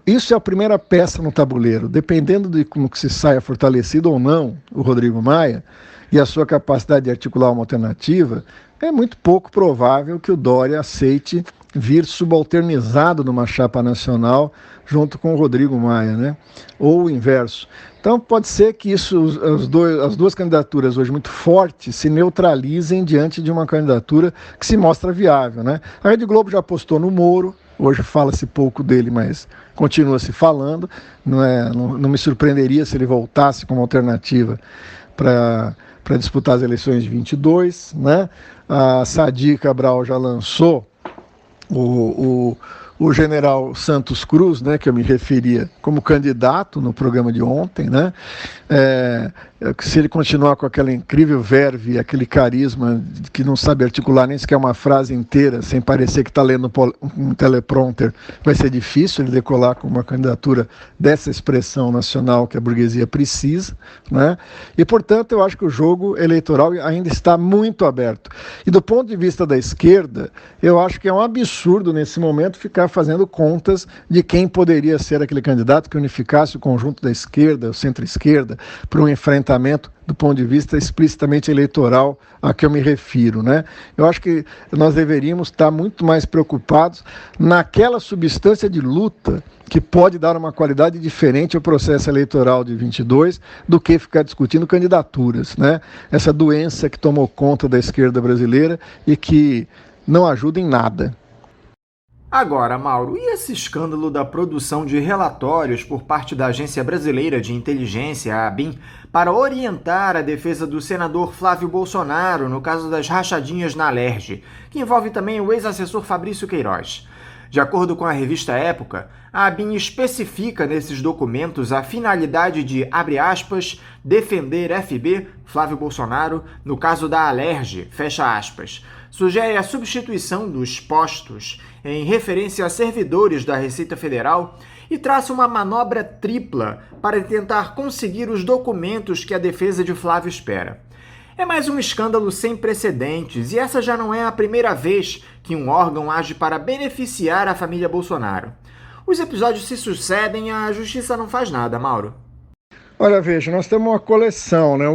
isso é a primeira peça no tabuleiro. Dependendo de como que se saia fortalecido ou não o Rodrigo Maia e a sua capacidade de articular uma alternativa, é muito pouco provável que o Dória aceite vir subalternizado numa chapa nacional junto com o Rodrigo Maia, né? Ou o inverso. Então pode ser que as duas candidaturas hoje muito fortes se neutralizem diante de uma candidatura que se mostra viável, né? A Rede Globo já apostou no Moro, hoje fala-se pouco dele, mas continua se falando. Não me surpreenderia se ele voltasse como alternativa para disputar as eleições de 22, né? A Sadi Cabral já lançou o general Santos Cruz, né, que eu me referia como candidato no programa de ontem, né, se ele continuar com aquela incrível verve, aquele carisma que não sabe articular nem sequer uma frase inteira, sem parecer que está lendo um teleprompter, vai ser difícil ele decolar com uma candidatura dessa expressão nacional que a burguesia precisa, né? E, portanto, eu acho que o jogo eleitoral ainda está muito aberto. E do ponto de vista da esquerda, eu acho que é um absurdo nesse momento ficar fazendo contas de quem poderia ser aquele candidato que unificasse o conjunto da esquerda, o centro-esquerda, para um enfrentamento do ponto de vista explicitamente eleitoral a que eu me refiro, né? Eu acho que nós deveríamos estar muito mais preocupados naquela substância de luta que pode dar uma qualidade diferente ao processo eleitoral de 22 do que ficar discutindo candidaturas, né? Essa doença que tomou conta da esquerda brasileira e que não ajuda em nada. Agora, Mauro, e esse escândalo da produção de relatórios por parte da Agência Brasileira de Inteligência, a ABIN, para orientar a defesa do senador Flávio Bolsonaro no caso das rachadinhas na Alerj, que envolve também o ex-assessor Fabrício Queiroz? De acordo com a revista Época, a ABIN especifica nesses documentos a finalidade de, abre aspas, defender FB, Flávio Bolsonaro, no caso da Alerj, fecha aspas. Sugere a substituição dos postos em referência a servidores da Receita Federal e traça uma manobra tripla para tentar conseguir os documentos que a defesa de Flávio espera. É mais um escândalo sem precedentes e essa já não é a primeira vez que um órgão age para beneficiar a família Bolsonaro. Os episódios se sucedem e a justiça não faz nada, Mauro. Olha, veja, nós temos uma coleção, né?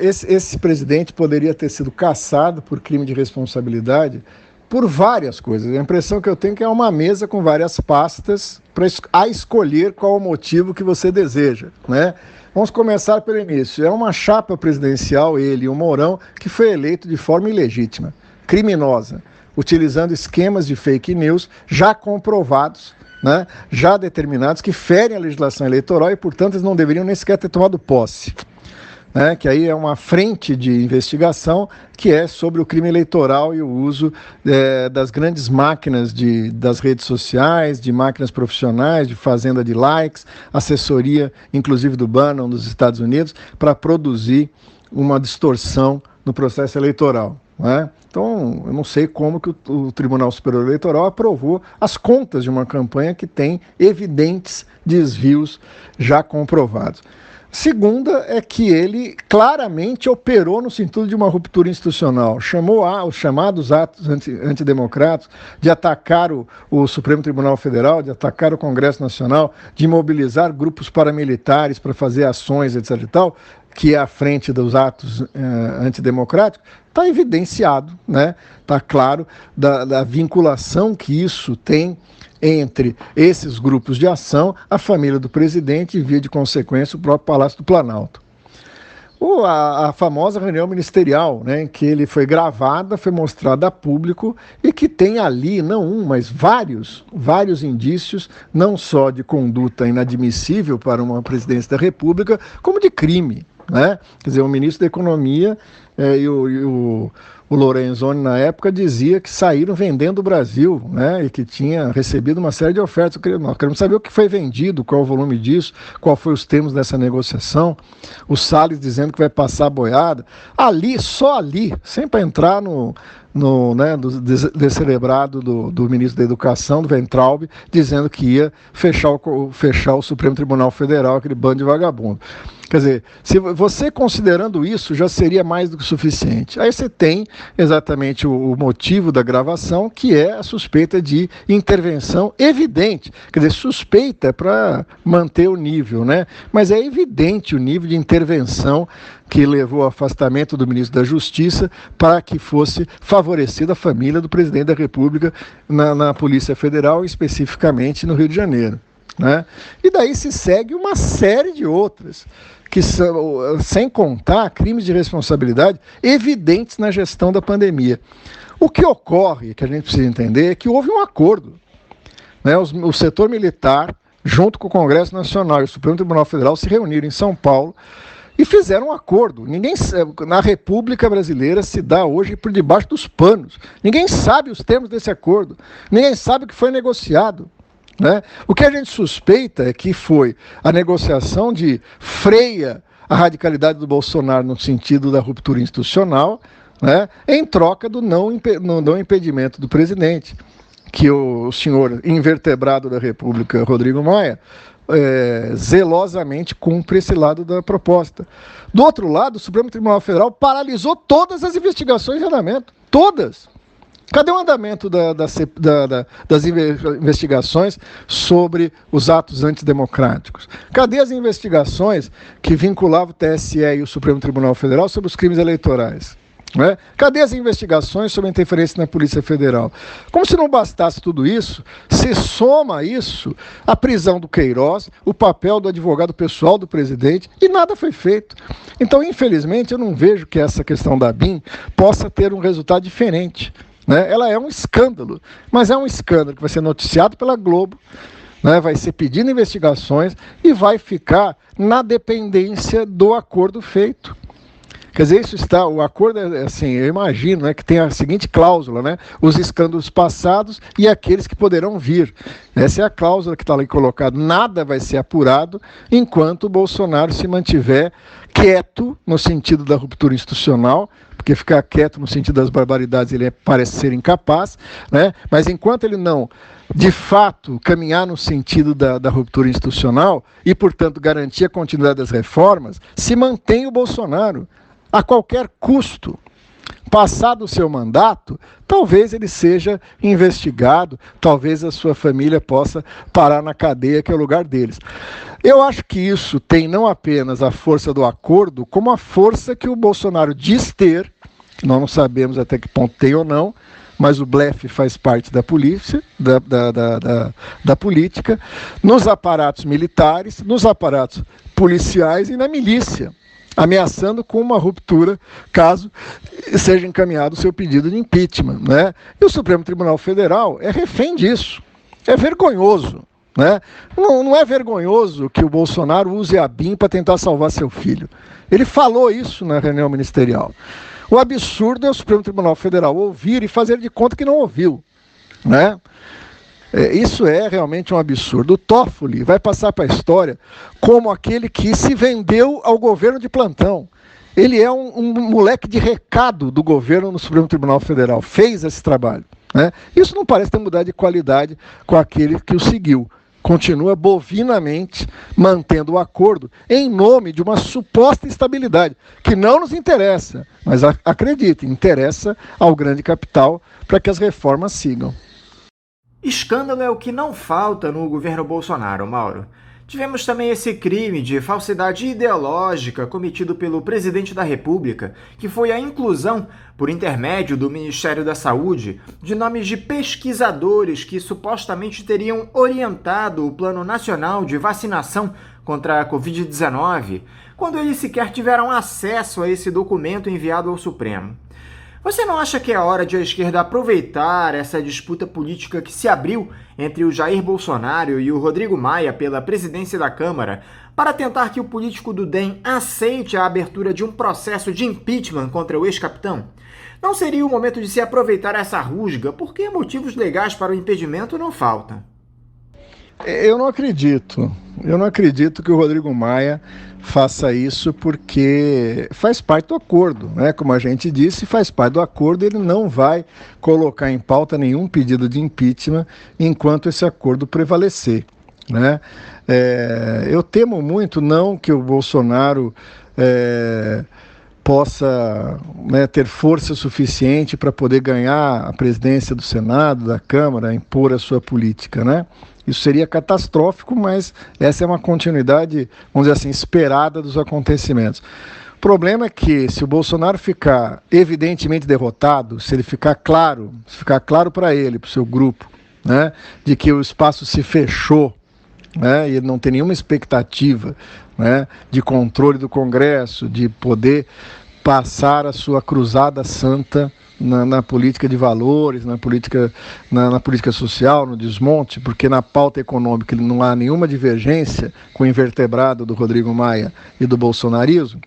Esse presidente poderia ter sido cassado por crime de responsabilidade por várias coisas. A impressão que eu tenho é que é uma mesa com várias pastas para escolher qual o motivo que você deseja, né? Vamos começar pelo início. É uma chapa presidencial, ele e o Mourão, que foi eleito de forma ilegítima, criminosa, utilizando esquemas de fake news já comprovados, né, já determinados, que ferem a legislação eleitoral e, portanto, eles não deveriam nem sequer ter tomado posse. Né, que aí é uma frente de investigação que é sobre o crime eleitoral e o uso das grandes máquinas das redes sociais, de máquinas profissionais, de fazenda de likes, assessoria, inclusive do Bannon dos Estados Unidos, para produzir uma distorção no processo eleitoral. Né? Então, eu não sei como que o Tribunal Superior Eleitoral aprovou as contas de uma campanha que tem evidentes desvios já comprovados. Segunda é que ele claramente operou no sentido de uma ruptura institucional, chamou os chamados atos antidemocráticos de atacar o Supremo Tribunal Federal, de atacar o Congresso Nacional, de mobilizar grupos paramilitares para fazer ações, etc. e tal, que é à frente dos atos antidemocráticos, está evidenciado, né? Está claro da vinculação que isso tem entre esses grupos de ação, a família do presidente e, via de consequência, o próprio Palácio do Planalto. A famosa reunião ministerial, né, que ele foi gravada, foi mostrada a público e que tem ali, não um, mas vários indícios, não só de conduta inadmissível para uma presidência da República, como de crime. Né? Quer dizer, o ministro da Economia e o Lorenzoni, na época, dizia que saíram vendendo o Brasil, né? E que tinha recebido uma série de ofertas. Nós queremos saber o que foi vendido, qual o volume disso, qual foi os termos dessa negociação. O Salles dizendo que vai passar a boiada. Ali, só ali, sem para entrar no descerebrado do ministro da Educação, do Weintraub, dizendo que ia fechar o Supremo Tribunal Federal, aquele bando de vagabundo. Quer dizer, se você considerando isso, já seria mais do que suficiente. Aí você tem exatamente o motivo da gravação, que é a suspeita de intervenção evidente. Quer dizer, suspeita é para manter o nível, né? Mas é evidente o nível de intervenção que levou ao afastamento do ministro da Justiça para que fosse favorecida a família do presidente da República na Polícia Federal, especificamente no Rio de Janeiro. Né? E daí se segue uma série de outras, que são, sem contar crimes de responsabilidade evidentes na gestão da pandemia. O que ocorre, que a gente precisa entender, é que houve um acordo. Né? O setor militar, junto com o Congresso Nacional e o Supremo Tribunal Federal, se reuniram em São Paulo e fizeram um acordo. Ninguém na República Brasileira se dá hoje por debaixo dos panos. Ninguém sabe os termos desse acordo. Ninguém sabe o que foi negociado. Né? O que a gente suspeita é que foi a negociação de freia a radicalidade do Bolsonaro no sentido da ruptura institucional, né? Em troca do não impedimento do presidente, que o senhor invertebrado da República, Rodrigo Maia, zelosamente cumpre esse lado da proposta. Do outro lado, o Supremo Tribunal Federal paralisou todas as investigações de andamento. Todas. Cadê o andamento das investigações sobre os atos antidemocráticos? Cadê as investigações que vinculavam o TSE e o Supremo Tribunal Federal sobre os crimes eleitorais? Né? Cadê as investigações sobre a interferência na Polícia Federal? Como se não bastasse tudo isso, se soma a isso a prisão do Queiroz, o papel do advogado pessoal do presidente, e nada foi feito. Então, infelizmente, eu não vejo que essa questão da BIM possa ter um resultado diferente. Né? Ela é um escândalo, mas é um escândalo que vai ser noticiado pela Globo, né? Vai ser pedindo investigações e vai ficar na dependência do acordo feito. Quer dizer, o acordo é assim, eu imagino, né, que tem a seguinte cláusula, né? Os escândalos passados e aqueles que poderão vir. Essa é a cláusula que está ali colocada. Nada vai ser apurado enquanto o Bolsonaro se mantiver quieto no sentido da ruptura institucional, porque ficar quieto no sentido das barbaridades ele parece ser incapaz, né? Mas enquanto ele não, de fato, caminhar no sentido da ruptura institucional e, portanto, garantir a continuidade das reformas, se mantém o Bolsonaro a qualquer custo. Passado o seu mandato, talvez ele seja investigado, talvez a sua família possa parar na cadeia, que é o lugar deles. Eu acho que isso tem não apenas a força do acordo, como a força que o Bolsonaro diz ter, nós não sabemos até que ponto tem ou não, mas o blefe faz parte da polícia, da política, nos aparatos militares, nos aparatos policiais e na milícia, ameaçando com uma ruptura caso seja encaminhado o seu pedido de impeachment. Né? E o Supremo Tribunal Federal é refém disso. É vergonhoso. Né? Não é vergonhoso que o Bolsonaro use a BIM para tentar salvar seu filho. Ele falou isso na reunião ministerial. O absurdo é o Supremo Tribunal Federal ouvir e fazer de conta que não ouviu. Né? Isso é realmente um absurdo. O Toffoli vai passar para a história como aquele que se vendeu ao governo de plantão. Ele é um moleque de recado do governo no Supremo Tribunal Federal. Fez esse trabalho. Né? Isso não parece ter mudado de qualidade com aquele que o seguiu. Continua bovinamente mantendo o acordo em nome de uma suposta estabilidade, que não nos interessa, mas acredite, interessa ao grande capital para que as reformas sigam. Escândalo é o que não falta no governo Bolsonaro, Mauro. Tivemos também esse crime de falsidade ideológica cometido pelo presidente da República, que foi a inclusão, por intermédio do Ministério da Saúde, de nomes de pesquisadores que supostamente teriam orientado o Plano Nacional de Vacinação contra a Covid-19, quando eles sequer tiveram acesso a esse documento enviado ao Supremo. Você não acha que é hora de a esquerda aproveitar essa disputa política que se abriu entre o Jair Bolsonaro e o Rodrigo Maia pela presidência da Câmara para tentar que o político do DEM aceite a abertura de um processo de impeachment contra o ex-capitão? Não seria o momento de se aproveitar essa rusga, porque motivos legais para o impedimento não faltam? Eu não acredito que o Rodrigo Maia faça isso, porque faz parte do acordo, né? Como a gente disse, faz parte do acordo, ele não vai colocar em pauta nenhum pedido de impeachment enquanto esse acordo prevalecer, né? Eu temo muito não que o Bolsonaro possa, né, ter força suficiente para poder ganhar a presidência do Senado, da Câmara, impor a sua política, né? Isso seria catastrófico, mas essa é uma continuidade, vamos dizer assim, esperada dos acontecimentos. O problema é que, se o Bolsonaro ficar evidentemente derrotado, se ficar claro para ele, para o seu grupo, né, de que o espaço se fechou, né, e ele não tem nenhuma expectativa, né, de controle do Congresso, de poder passar a sua cruzada santa na política de valores, na política social, no desmonte, porque na pauta econômica não há nenhuma divergência com o invertebrado do Rodrigo Maia e do bolsonarismo,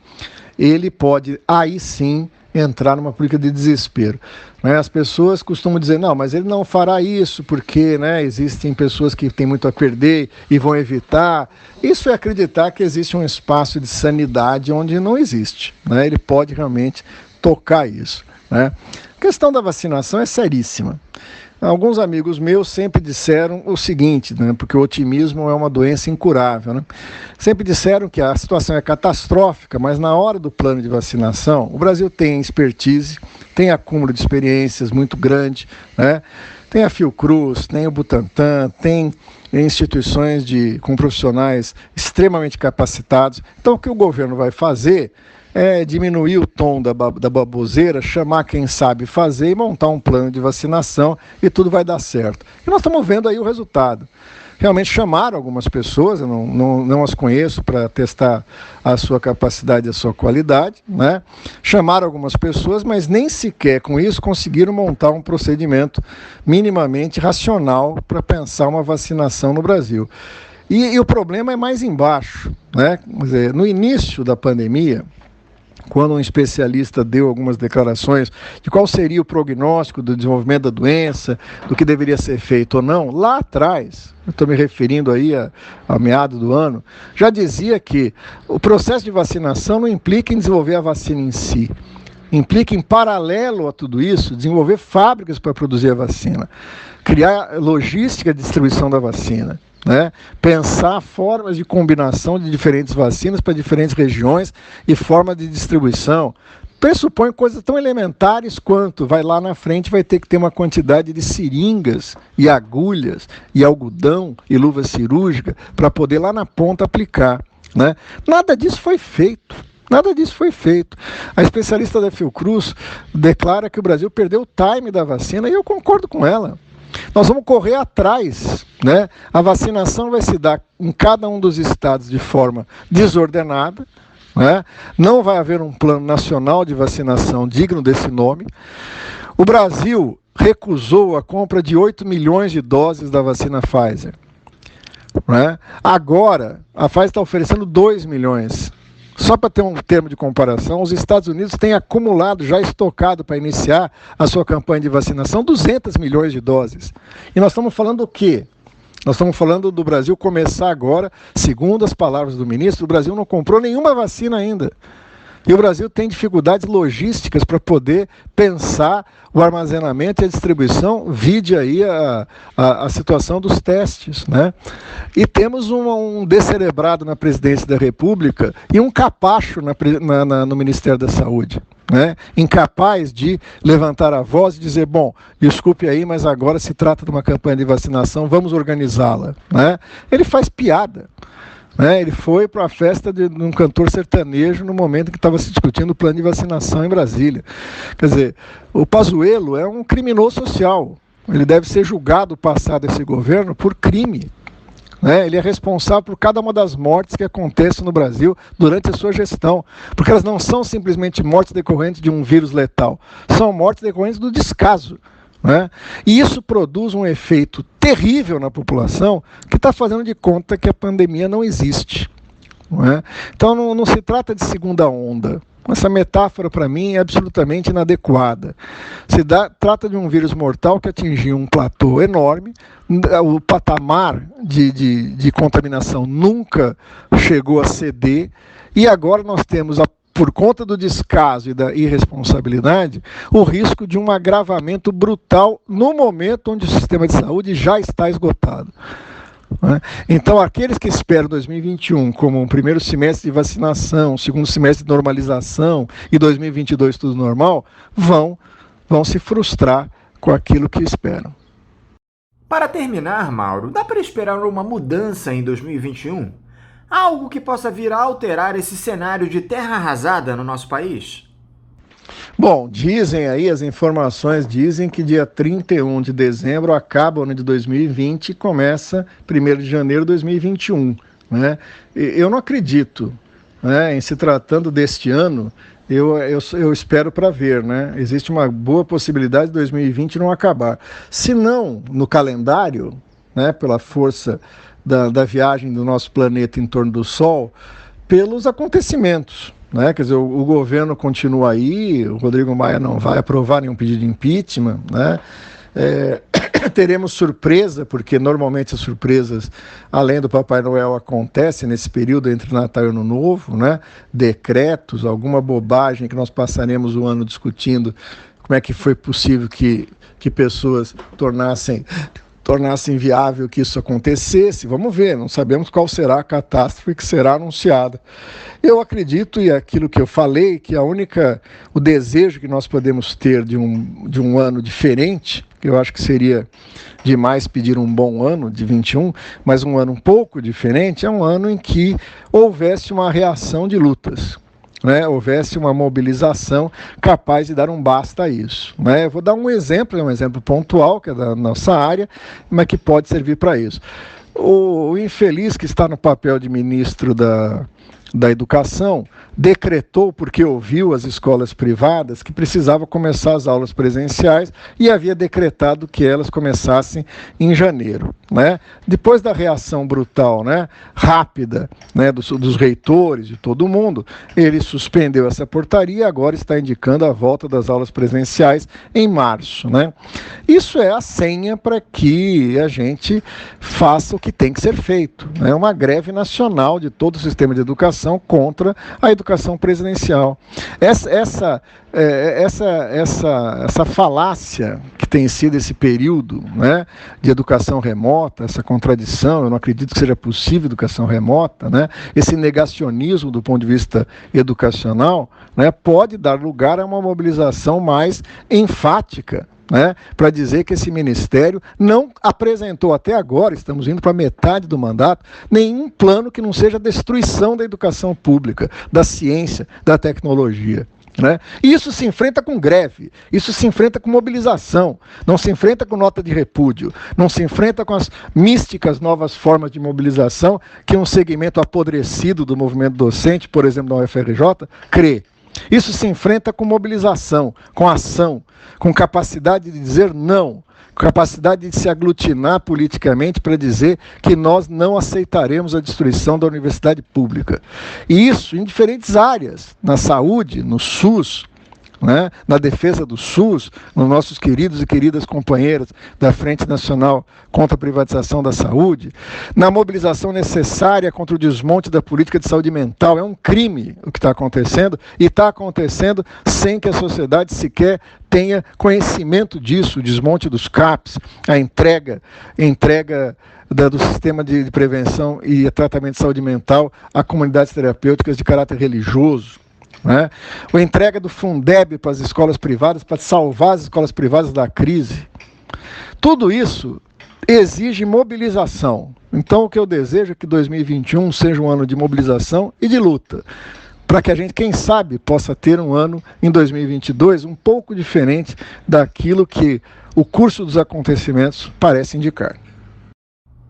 ele pode, aí sim, entrar numa política de desespero. Né? As pessoas costumam dizer, não, mas ele não fará isso porque, né, existem pessoas que têm muito a perder e vão evitar. Isso é acreditar que existe um espaço de sanidade onde não existe. Né? Ele pode realmente tocar isso. Né? A questão da vacinação é seríssima. Alguns amigos meus sempre disseram o seguinte, né, porque o otimismo é uma doença incurável, né? Sempre disseram que a situação é catastrófica, mas na hora do plano de vacinação, o Brasil tem expertise, tem acúmulo de experiências muito grande, né? Tem a Fiocruz, tem o Butantan, tem instituições com profissionais extremamente capacitados. Então o que o governo vai fazer é diminuir o tom da baboseira, chamar quem sabe fazer e montar um plano de vacinação e tudo vai dar certo. E nós estamos vendo aí o resultado. Realmente chamaram algumas pessoas, eu não as conheço para testar a sua capacidade e a sua qualidade, né? Chamaram algumas pessoas, mas nem sequer com isso conseguiram montar um procedimento minimamente racional para pensar uma vacinação no Brasil. E o problema é mais embaixo, né? Quer dizer, no início da pandemia, quando um especialista deu algumas declarações de qual seria o prognóstico do desenvolvimento da doença, do que deveria ser feito ou não, lá atrás, eu estou me referindo aí a meados do ano, já dizia que o processo de vacinação não implica em desenvolver a vacina em si, implica em paralelo a tudo isso, desenvolver fábricas para produzir a vacina, criar logística de distribuição da vacina. Né? Pensar formas de combinação de diferentes vacinas para diferentes regiões e forma de distribuição. Pressupõe coisas tão elementares quanto vai lá na frente, vai ter que ter uma quantidade de seringas e agulhas e algodão e luva cirúrgica para poder lá na ponta aplicar. Né? Nada disso foi feito. Nada disso foi feito. A especialista da Fiocruz declara que o Brasil perdeu o time da vacina e eu concordo com ela. Nós vamos correr atrás, né? A vacinação vai se dar em cada um dos estados de forma desordenada, né? Não vai haver um plano nacional de vacinação digno desse nome. O Brasil recusou a compra de 8 milhões de doses da vacina Pfizer. Né? Agora, a Pfizer está oferecendo 2 milhões. Só para ter um termo de comparação, os Estados Unidos têm acumulado, já estocado para iniciar a sua campanha de vacinação, 200 milhões de doses. E nós estamos falando o quê? Nós estamos falando do Brasil começar agora, segundo as palavras do ministro, o Brasil não comprou nenhuma vacina ainda. E o Brasil tem dificuldades logísticas para poder pensar o armazenamento e a distribuição, vide aí a situação dos testes. Né? E temos um descerebrado na presidência da República e um capacho no Ministério da Saúde. Né? Incapaz de levantar a voz e dizer, bom, desculpe aí, mas agora se trata de uma campanha de vacinação, vamos organizá-la. Né? Ele faz piada. Né? Ele foi para a festa de um cantor sertanejo no momento em que estava se discutindo o plano de vacinação em Brasília. Quer dizer, o Pazuello é um criminoso social. Ele deve ser julgado, passado esse governo, por crime. Né? Ele é responsável por cada uma das mortes que acontecem no Brasil durante a sua gestão. Porque elas não são simplesmente mortes decorrentes de um vírus letal. São mortes decorrentes do descaso. Né? E isso produz um efeito terrível na população que está fazendo de conta que a pandemia não existe. Né? Então não se trata de segunda onda. Essa metáfora para mim é absolutamente inadequada. Trata de um vírus mortal que atingiu um platô enorme, o patamar de contaminação nunca chegou a ceder e agora nós temos por conta do descaso e da irresponsabilidade, o risco de um agravamento brutal no momento onde o sistema de saúde já está esgotado. Né? Então, aqueles que esperam 2021 como um primeiro semestre de vacinação, um segundo semestre de normalização e 2022 tudo normal, vão se frustrar com aquilo que esperam. Para terminar, Mauro, dá para esperar uma mudança em 2021? Algo que possa vir a alterar esse cenário de terra arrasada no nosso país? Bom, dizem aí, as informações dizem que dia 31 de dezembro acaba o ano de 2020 e começa 1º de janeiro de 2021. Né? Eu não acredito, né, em se tratando deste ano, Eu espero para ver, né? Existe uma boa possibilidade de 2020 não acabar. Se não, no calendário, né, pela força da viagem do nosso planeta em torno do Sol, pelos acontecimentos. Né? Quer dizer, o governo continua aí, o Rodrigo Maia não vai aprovar nenhum pedido de impeachment, né? Teremos surpresa, porque normalmente as surpresas, além do Papai Noel, acontecem nesse período entre Natal e Ano Novo, né? Decretos, alguma bobagem que nós passaremos o ano discutindo como é que foi possível que pessoas tornassem viável que isso acontecesse. Vamos ver, não sabemos qual será a catástrofe que será anunciada. Eu acredito, e aquilo que eu falei, que o desejo que nós podemos ter de um ano diferente, que eu acho que seria demais pedir um bom ano de 21, mas um ano um pouco diferente, é um ano em que houvesse uma reação de lutas. Né, houvesse uma mobilização capaz de dar um basta a isso. Né? Eu vou dar um exemplo pontual, que é da nossa área, mas que pode servir para isso. O infeliz que está no papel de ministro da Educação decretou, porque ouviu as escolas privadas, que precisava começar as aulas presenciais e havia decretado que elas começassem em janeiro. Né? Depois da reação brutal, né, rápida, né, dos reitores, de todo mundo, ele suspendeu essa portaria e agora está indicando a volta das aulas presenciais em março. Né? Isso é a senha para que a gente faça o que tem que ser feito. Né? Uma greve nacional de todo o sistema de educação contra a educação presidencial. Essa falácia que tem sido esse período, né, de educação remota, essa contradição, eu não acredito que seja possível educação remota, né, esse negacionismo do ponto de vista educacional, né, pode dar lugar a uma mobilização mais enfática, né, para dizer que esse ministério não apresentou até agora, estamos indo para metade do mandato, nenhum plano que não seja a destruição da educação pública, da ciência, da tecnologia. Né? E isso se enfrenta com greve, isso se enfrenta com mobilização, não se enfrenta com nota de repúdio, não se enfrenta com as místicas novas formas de mobilização que um segmento apodrecido do movimento docente, por exemplo, da UFRJ, crê. Isso se enfrenta com mobilização, com ação, com capacidade de dizer não, capacidade de se aglutinar politicamente para dizer que nós não aceitaremos a destruição da universidade pública. E isso em diferentes áreas, na saúde, no SUS, né, na defesa do SUS, nos nossos queridos e queridas companheiras da Frente Nacional contra a Privatização da Saúde, na mobilização necessária contra o desmonte da política de saúde mental. É um crime o que está acontecendo, e está acontecendo sem que a sociedade sequer tenha conhecimento disso, o desmonte dos CAPs, a entrega do sistema de prevenção e tratamento de saúde mental a comunidades terapêuticas de caráter religioso. Né? A entrega do Fundeb para as escolas privadas, para salvar as escolas privadas da crise. Tudo isso exige mobilização. Então, o que eu desejo é que 2021 seja um ano de mobilização e de luta, para que a gente, quem sabe, possa ter um ano em 2022 um pouco diferente daquilo que o curso dos acontecimentos parece indicar.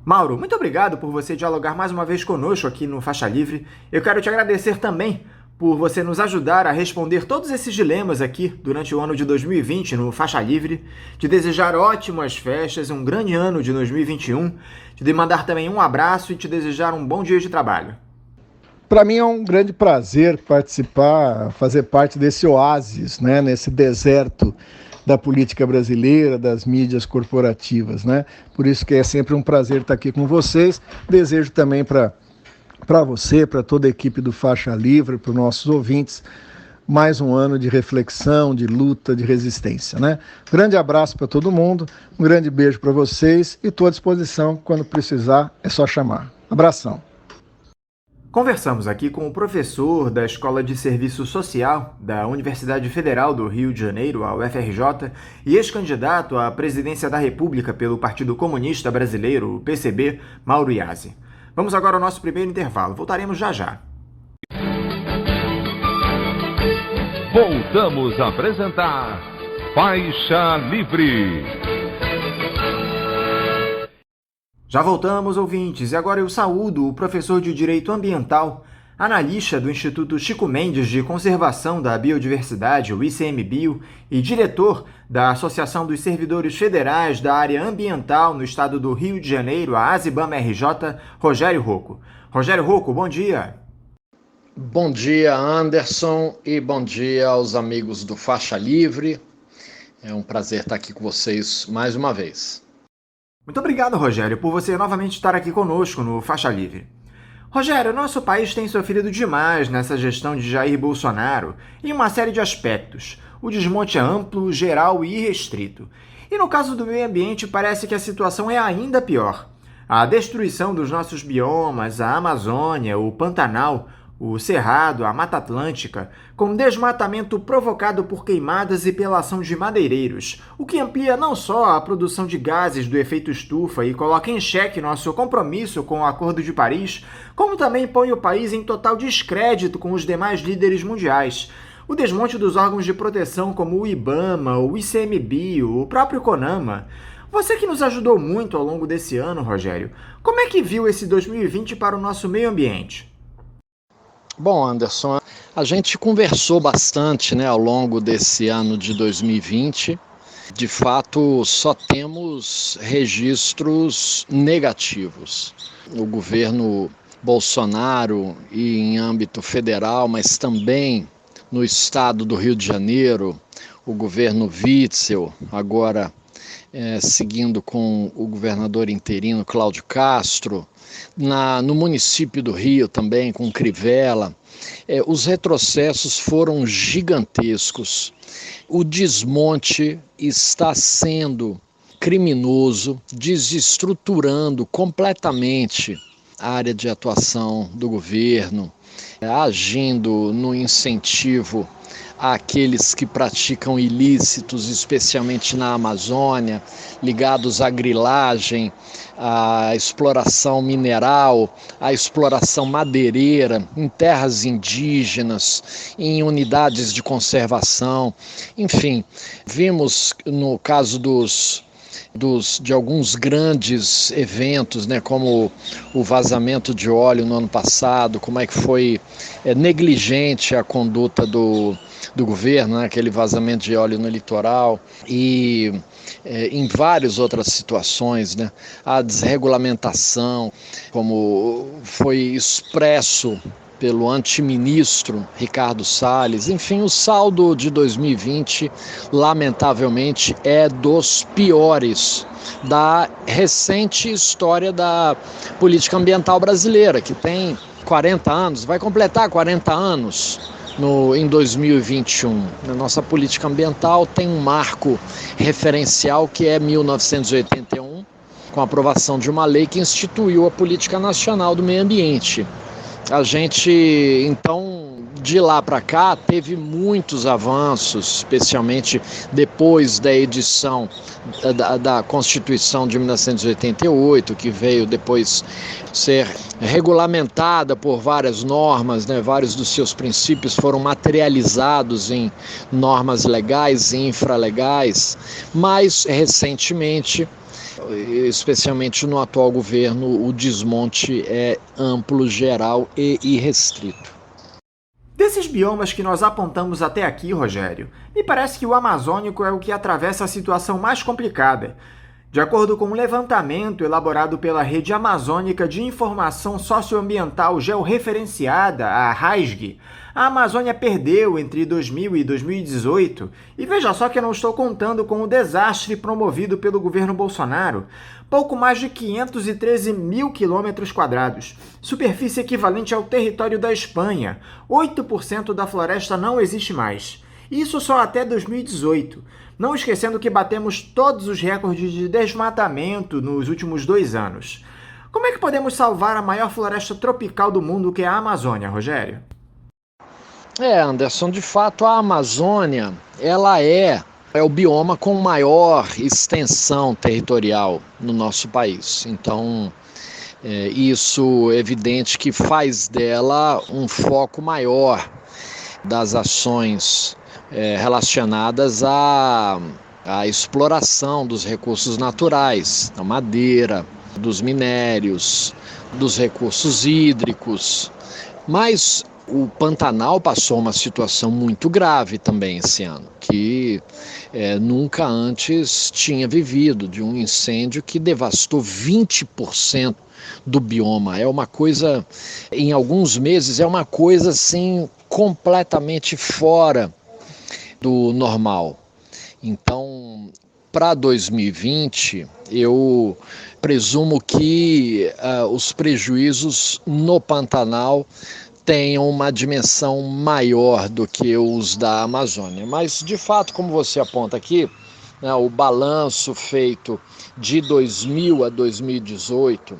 Mauro, muito obrigado por você dialogar mais uma vez conosco aqui no Faixa Livre. Eu quero te agradecer também por você nos ajudar a responder todos esses dilemas aqui durante o ano de 2020 no Faixa Livre, te desejar ótimas festas, um grande ano de 2021, te mandar também um abraço e te desejar um bom dia de trabalho. Para mim é um grande prazer participar, fazer parte desse oásis, né, nesse deserto da política brasileira, das mídias corporativas, né? Por isso que é sempre um prazer estar aqui com vocês. Desejo também para você, para toda a equipe do Faixa Livre, para os nossos ouvintes, mais um ano de reflexão, de luta, de resistência, né? Grande abraço para todo mundo, um grande beijo para vocês e estou à disposição, quando precisar, é só chamar. Abração. Conversamos aqui com o professor da Escola de Serviço Social da Universidade Federal do Rio de Janeiro, a UFRJ, e ex-candidato à presidência da República pelo Partido Comunista Brasileiro, o PCB, Mauro Iasi. Vamos agora ao nosso primeiro intervalo. Voltaremos já já. Voltamos a apresentar Faixa Livre. Já voltamos, ouvintes, e agora eu saúdo o professor de Direito Ambiental, analista do Instituto Chico Mendes de Conservação da Biodiversidade, o ICMBio, e diretor da Associação dos Servidores Federais da Área Ambiental no estado do Rio de Janeiro, a ASIBAMA-RJ, Rogério Rocco. Rogério Rocco, bom dia. Bom dia, Anderson, e bom dia aos amigos do Faixa Livre. É um prazer estar aqui com vocês mais uma vez. Muito obrigado, Rogério, por você novamente estar aqui conosco no Faixa Livre. Rogério, nosso país tem sofrido demais nessa gestão de Jair Bolsonaro em uma série de aspectos. O desmonte é amplo, geral e irrestrito. E no caso do meio ambiente, parece que a situação é ainda pior. A destruição dos nossos biomas, a Amazônia, o Pantanal, o Cerrado, a Mata Atlântica, com desmatamento provocado por queimadas e pela ação de madeireiros, o que amplia não só a produção de gases do efeito estufa e coloca em xeque nosso compromisso com o Acordo de Paris, como também põe o país em total descrédito com os demais líderes mundiais. O desmonte dos órgãos de proteção como o IBAMA, o ICMBio, o próprio CONAMA. Você que nos ajudou muito ao longo desse ano, Rogério, como é que viu esse 2020 para o nosso meio ambiente? Bom, Anderson, a gente conversou bastante, ao longo desse ano de 2020. De fato, só temos registros negativos. O governo Bolsonaro, e em âmbito federal, mas também no estado do Rio de Janeiro, o governo Witzel, agora seguindo com o governador interino Cláudio Castro, no município do Rio também, com Crivella, os retrocessos foram gigantescos. O desmonte está sendo criminoso, desestruturando completamente a área de atuação do governo, agindo no incentivo àqueles que praticam ilícitos, especialmente na Amazônia, ligados à grilagem, à exploração mineral, à exploração madeireira, em terras indígenas, em unidades de conservação. Enfim, vimos no caso de alguns grandes eventos, como o vazamento de óleo no ano passado, como é que foi negligente a conduta do governo, aquele vazamento de óleo no litoral, e em várias outras situações, a desregulamentação, como foi expresso pelo antiministro Ricardo Salles. Enfim, o saldo de 2020, lamentavelmente, é dos piores da recente história da política ambiental brasileira, que tem 40 anos, vai completar 40 anos em 2021. A nossa política ambiental tem um marco referencial que é 1981, com a aprovação de uma lei que instituiu a Política Nacional do Meio Ambiente. A gente, então, de lá para cá, teve muitos avanços, especialmente depois da edição da Constituição de 1988, que veio depois ser regulamentada por várias normas, vários dos seus princípios foram materializados em normas legais e infralegais, mas recentemente, especialmente no atual governo, o desmonte é amplo, geral e irrestrito. Desses biomas que nós apontamos até aqui, Rogério, me parece que o amazônico é o que atravessa a situação mais complicada. De acordo com um levantamento elaborado pela Rede Amazônica de Informação Socioambiental Georreferenciada, a RASG, a Amazônia perdeu entre 2000 e 2018, e veja só que eu não estou contando com o desastre promovido pelo governo Bolsonaro, pouco mais de 513 mil quilômetros quadrados, superfície equivalente ao território da Espanha. 8% da floresta não existe mais. Isso só até 2018. Não esquecendo que batemos todos os recordes de desmatamento nos últimos 2 anos. Como é que podemos salvar a maior floresta tropical do mundo, que é a Amazônia, Rogério? Anderson, de fato a Amazônia, ela é o bioma com maior extensão territorial no nosso país. Então, isso é evidente que faz dela um foco maior das ações relacionadas à exploração dos recursos naturais, da madeira, dos minérios, dos recursos hídricos, Mas o Pantanal passou uma situação muito grave também esse ano, que nunca antes tinha vivido, de um incêndio que devastou 20% do bioma. É uma coisa, em alguns meses, é uma coisa assim completamente fora do normal. Então, para 2020, eu presumo que os prejuízos no Pantanal tenham uma dimensão maior do que os da Amazônia. Mas, de fato, como você aponta aqui, né, o balanço feito de 2000 a 2018,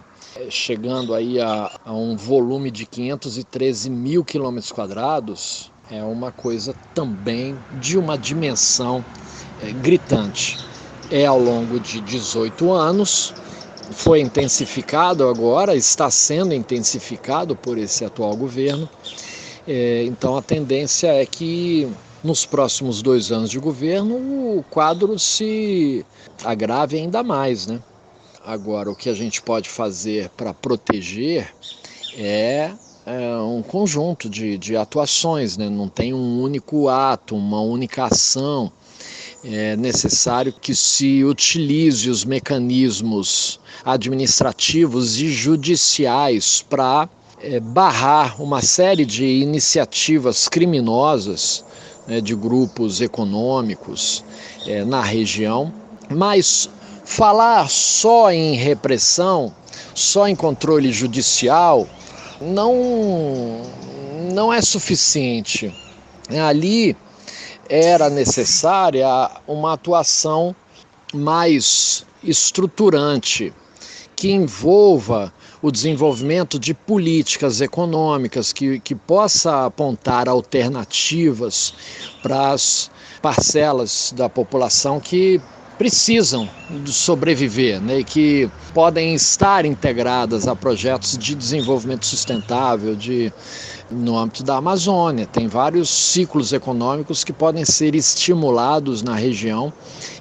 chegando aí a um volume de 513 mil quilômetros quadrados, é uma coisa também de uma dimensão gritante. É ao longo de 18 anos, foi intensificado agora, está sendo intensificado por esse atual governo. Então a tendência é que nos próximos 2 anos de governo o quadro se agrave ainda mais, né? Agora, o que a gente pode fazer para proteger é um conjunto de atuações, né? Não tem um único ato, uma única ação. É necessário que se utilize os mecanismos administrativos e judiciais para barrar uma série de iniciativas criminosas, né, de grupos econômicos na região. Mas falar só em repressão, só em controle judicial, não é suficiente. Ali era necessária uma atuação mais estruturante, que envolva o desenvolvimento de políticas econômicas, que possa apontar alternativas para as parcelas da população que precisam sobreviver, né, e que podem estar integradas a projetos de desenvolvimento sustentável no âmbito da Amazônia. Tem vários ciclos econômicos que podem ser estimulados na região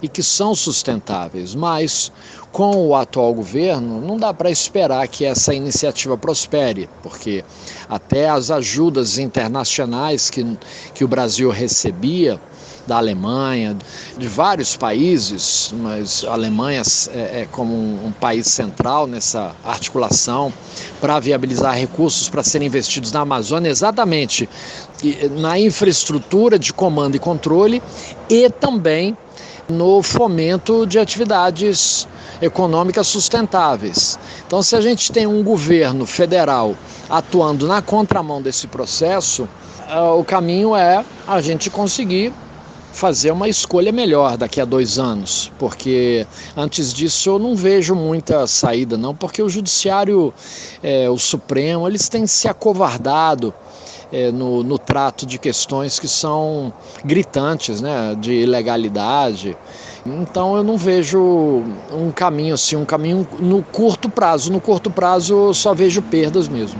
e que são sustentáveis, mas com o atual governo não dá para esperar que essa iniciativa prospere, porque até as ajudas internacionais que o Brasil recebia da Alemanha, de vários países, mas a Alemanha é como um país central nessa articulação para viabilizar recursos para serem investidos na Amazônia, exatamente na infraestrutura de comando e controle e também no fomento de atividades econômicas sustentáveis. Então, se a gente tem um governo federal atuando na contramão desse processo, o caminho é a gente conseguir fazer uma escolha melhor daqui a 2 anos, porque antes disso eu não vejo muita saída não, porque o Judiciário, o Supremo, eles têm se acovardado no trato de questões que são gritantes, né, de ilegalidade. Então eu não vejo um caminho assim, um caminho no curto prazo. No curto prazo eu só vejo perdas mesmo.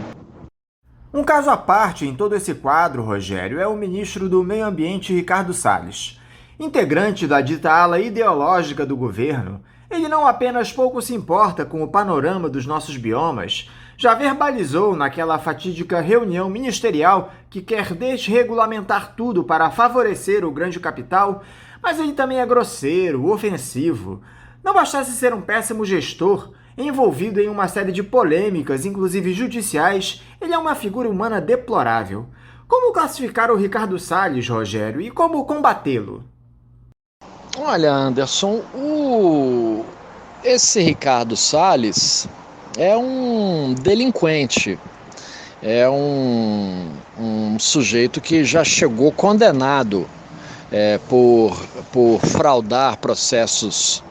Um caso à parte em todo esse quadro, Rogério, é o ministro do Meio Ambiente, Ricardo Salles. Integrante da dita ala ideológica do governo, ele não apenas pouco se importa com o panorama dos nossos biomas, já verbalizou naquela fatídica reunião ministerial que quer desregulamentar tudo para favorecer o grande capital, mas ele também é grosseiro, ofensivo. Não bastasse ser um péssimo gestor, envolvido em uma série de polêmicas, inclusive judiciais, ele é uma figura humana deplorável. Como classificar o Ricardo Salles, Rogério, e como combatê-lo? Olha, Anderson, esse Ricardo Salles é um delinquente, é um sujeito que já chegou condenado por fraudar processos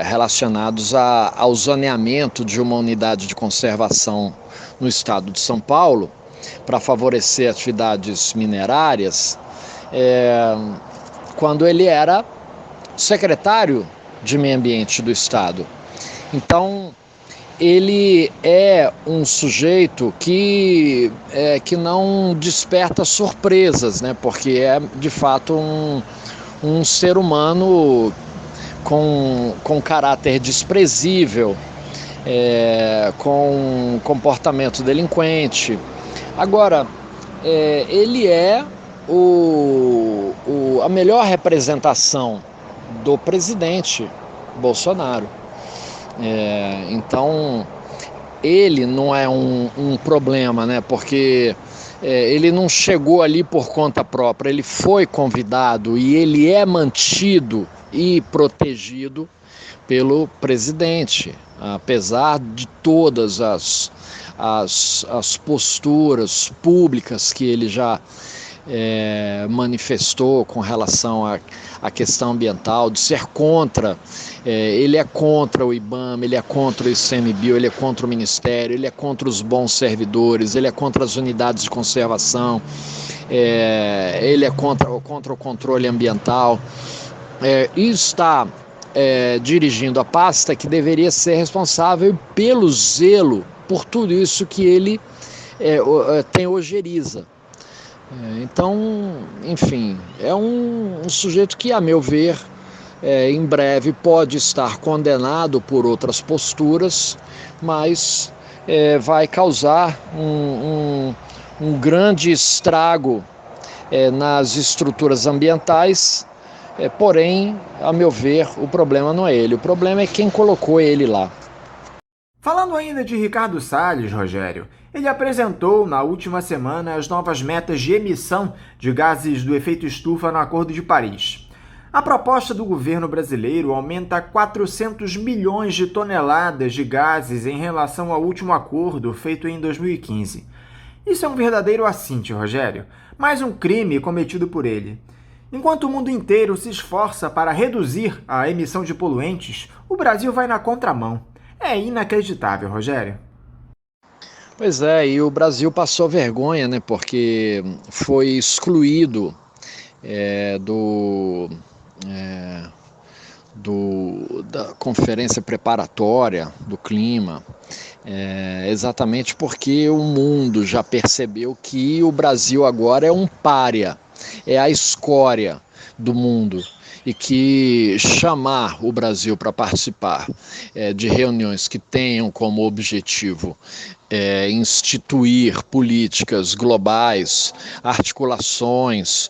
relacionados ao zoneamento de uma unidade de conservação no estado de São Paulo para favorecer atividades minerárias, quando ele era secretário de Meio Ambiente do estado. Então, ele é um sujeito que não desperta surpresas, né? Porque é, de fato, um ser humano com caráter desprezível, com comportamento delinquente, Agora, ele é a melhor representação do presidente Bolsonaro. Então, ele não é um problema, né? Porque ele não chegou ali por conta própria, ele foi convidado e ele é mantido e protegido pelo presidente, apesar de todas as posturas públicas que ele já manifestou com relação à questão ambiental, de ser contra. Ele é contra o IBAMA, ele é contra o ICMBio, ele é contra o Ministério, ele é contra os bons servidores, ele é contra as unidades de conservação, ele é contra o controle ambiental, e está dirigindo a pasta que deveria ser responsável pelo zelo por tudo isso que ele tem ojeriza. Então, enfim, é um sujeito que, a meu ver, em breve pode estar condenado por outras posturas, mas vai causar um grande estrago nas estruturas ambientais. Porém, a meu ver, o problema não é ele, o problema é quem colocou ele lá. Falando ainda de Ricardo Salles, Rogério, ele apresentou na última semana as novas metas de emissão de gases do efeito estufa no Acordo de Paris. A proposta do governo brasileiro aumenta 400 milhões de toneladas de gases em relação ao último acordo feito em 2015. Isso é um verdadeiro assinte, Rogério, mais um crime cometido por ele. Enquanto o mundo inteiro se esforça para reduzir a emissão de poluentes, o Brasil vai na contramão. É inacreditável, Rogério. Pois é, e o Brasil passou vergonha, né? Porque foi excluído da conferência preparatória do clima, exatamente porque o mundo já percebeu que o Brasil agora é um pária, é a escória do mundo, e que chamar o Brasil para participar de reuniões que tenham como objetivo instituir políticas globais, articulações,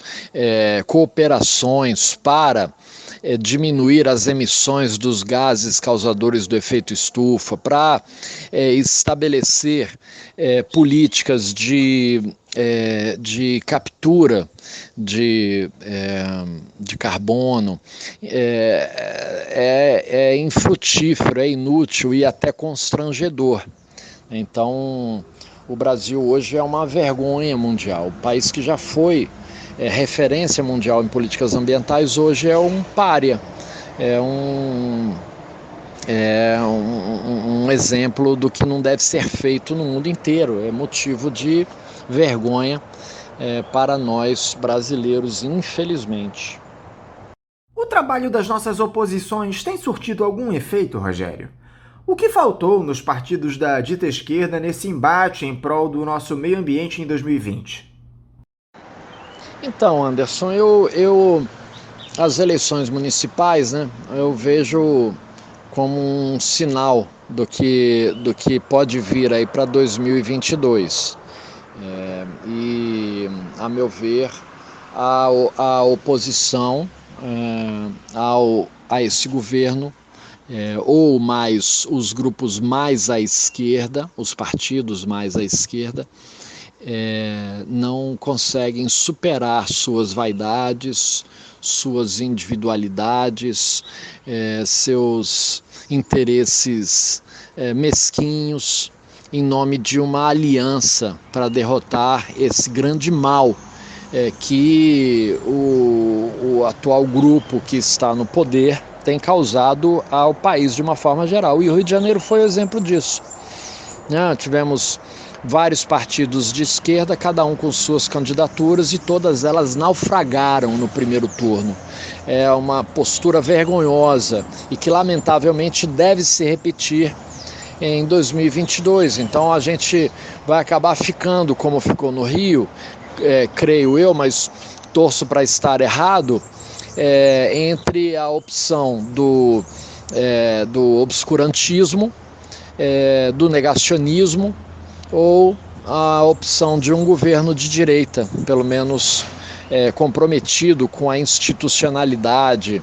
cooperações para diminuir as emissões dos gases causadores do efeito estufa, para estabelecer políticas de captura de carbono, é infrutífero, é inútil e até constrangedor. Então, o Brasil hoje é uma vergonha mundial. O país que já foi referência mundial em políticas ambientais, hoje é um pária, é um exemplo do que não deve ser feito no mundo inteiro, é motivo de vergonha para nós brasileiros, infelizmente. O trabalho das nossas oposições tem surtido algum efeito, Rogério? O que faltou nos partidos da dita esquerda nesse embate em prol do nosso meio ambiente em 2020? Então, Anderson, as eleições municipais, né, eu vejo como um sinal do que pode vir aí para 2022. E, a meu ver, a oposição a esse governo, ou mais os grupos mais à esquerda, os partidos mais à esquerda, não conseguem superar suas vaidades, suas individualidades, seus interesses mesquinhos, em nome de uma aliança para derrotar esse grande mal que o atual grupo que está no poder tem causado ao país de uma forma geral. E o Rio de Janeiro foi exemplo disso. Tivemos vários partidos de esquerda, cada um com suas candidaturas, e todas elas naufragaram no primeiro turno. É uma postura vergonhosa e que lamentavelmente deve se repetir em 2022. Então a gente vai acabar ficando como ficou no Rio, creio eu, mas torço para estar errado, entre a opção do obscurantismo, do negacionismo, ou a opção de um governo de direita, pelo menos comprometido com a institucionalidade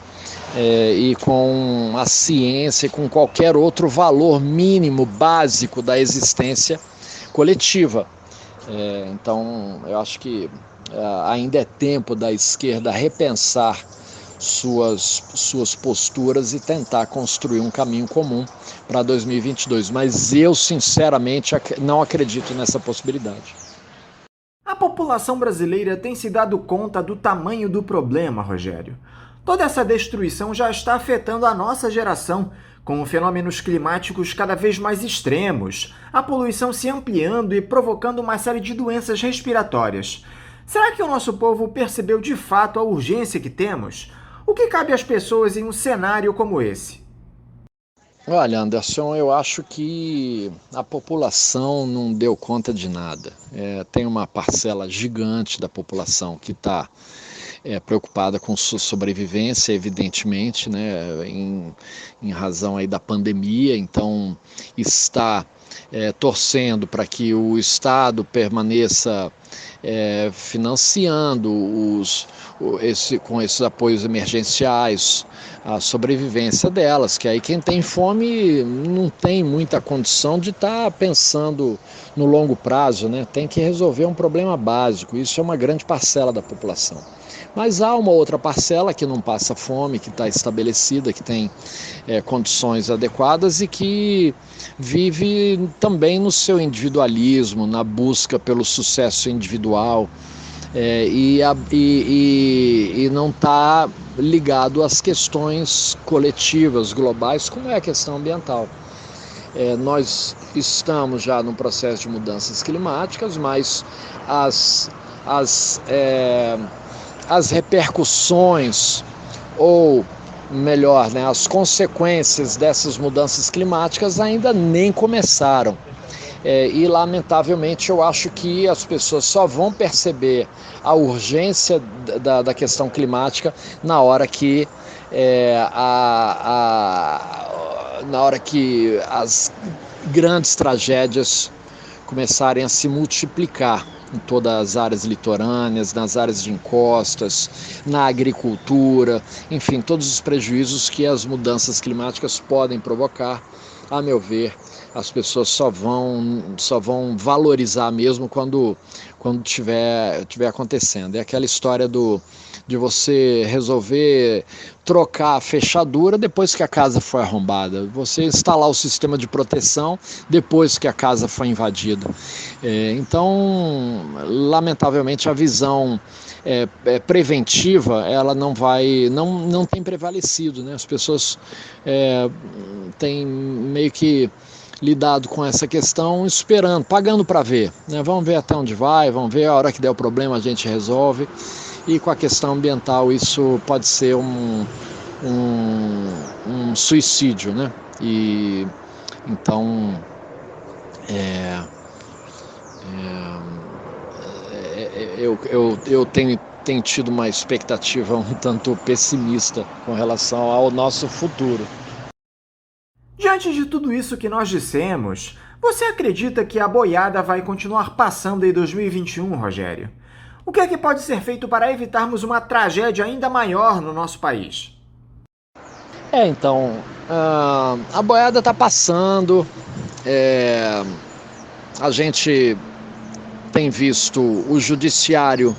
e com a ciência e com qualquer outro valor mínimo, básico da existência coletiva. Então, eu acho que ainda é tempo da esquerda repensar suas posturas e tentar construir um caminho comum para 2022. Mas eu, sinceramente, não acredito nessa possibilidade. A população brasileira tem se dado conta do tamanho do problema, Rogério. Toda essa destruição já está afetando a nossa geração, com fenômenos climáticos cada vez mais extremos, a poluição se ampliando e provocando uma série de doenças respiratórias. Será que o nosso povo percebeu de fato a urgência que temos? O que cabe às pessoas em um cenário como esse? Olha, Anderson, eu acho que a população não deu conta de nada. Tem uma parcela gigante da população que está preocupada com sua sobrevivência, evidentemente, né, em razão aí da pandemia, então está torcendo para que o Estado permaneça financiando com esses apoios emergenciais a sobrevivência delas, que aí quem tem fome não tem muita condição de estar pensando no longo prazo, né? Tem que resolver um problema básico, isso é uma grande parcela da população. Mas há uma outra parcela que não passa fome, que está estabelecida, que tem condições adequadas e que vive também no seu individualismo, na busca pelo sucesso individual e não está ligado às questões coletivas, globais, como é a questão ambiental. Nós estamos já num processo de mudanças climáticas, mas as repercussões, ou melhor, né, as consequências dessas mudanças climáticas ainda nem começaram. E, lamentavelmente, eu acho que as pessoas só vão perceber a urgência da questão climática na hora que as grandes tragédias começarem a se multiplicar em todas as áreas litorâneas, nas áreas de encostas, na agricultura, enfim, todos os prejuízos que as mudanças climáticas podem provocar. A meu ver, as pessoas só vão valorizar mesmo quando tiver acontecendo. É aquela história de você resolver trocar a fechadura depois que a casa foi arrombada, você instalar o sistema de proteção depois que a casa foi invadida. Então, lamentavelmente, a visão preventiva, ela não tem prevalecido, né? As pessoas têm meio que lidado com essa questão, esperando, pagando para ver, né? Vamos ver até onde vai, vamos ver, a hora que der o problema a gente resolve. E com a questão ambiental isso pode ser um suicídio, né? E então eu tenho tido uma expectativa um tanto pessimista com relação ao nosso futuro. Diante de tudo isso que nós dissemos, você acredita que a boiada vai continuar passando em 2021, Rogério? O que é que pode ser feito para evitarmos uma tragédia ainda maior no nosso país? Então, a boiada está passando, a gente tem visto o judiciário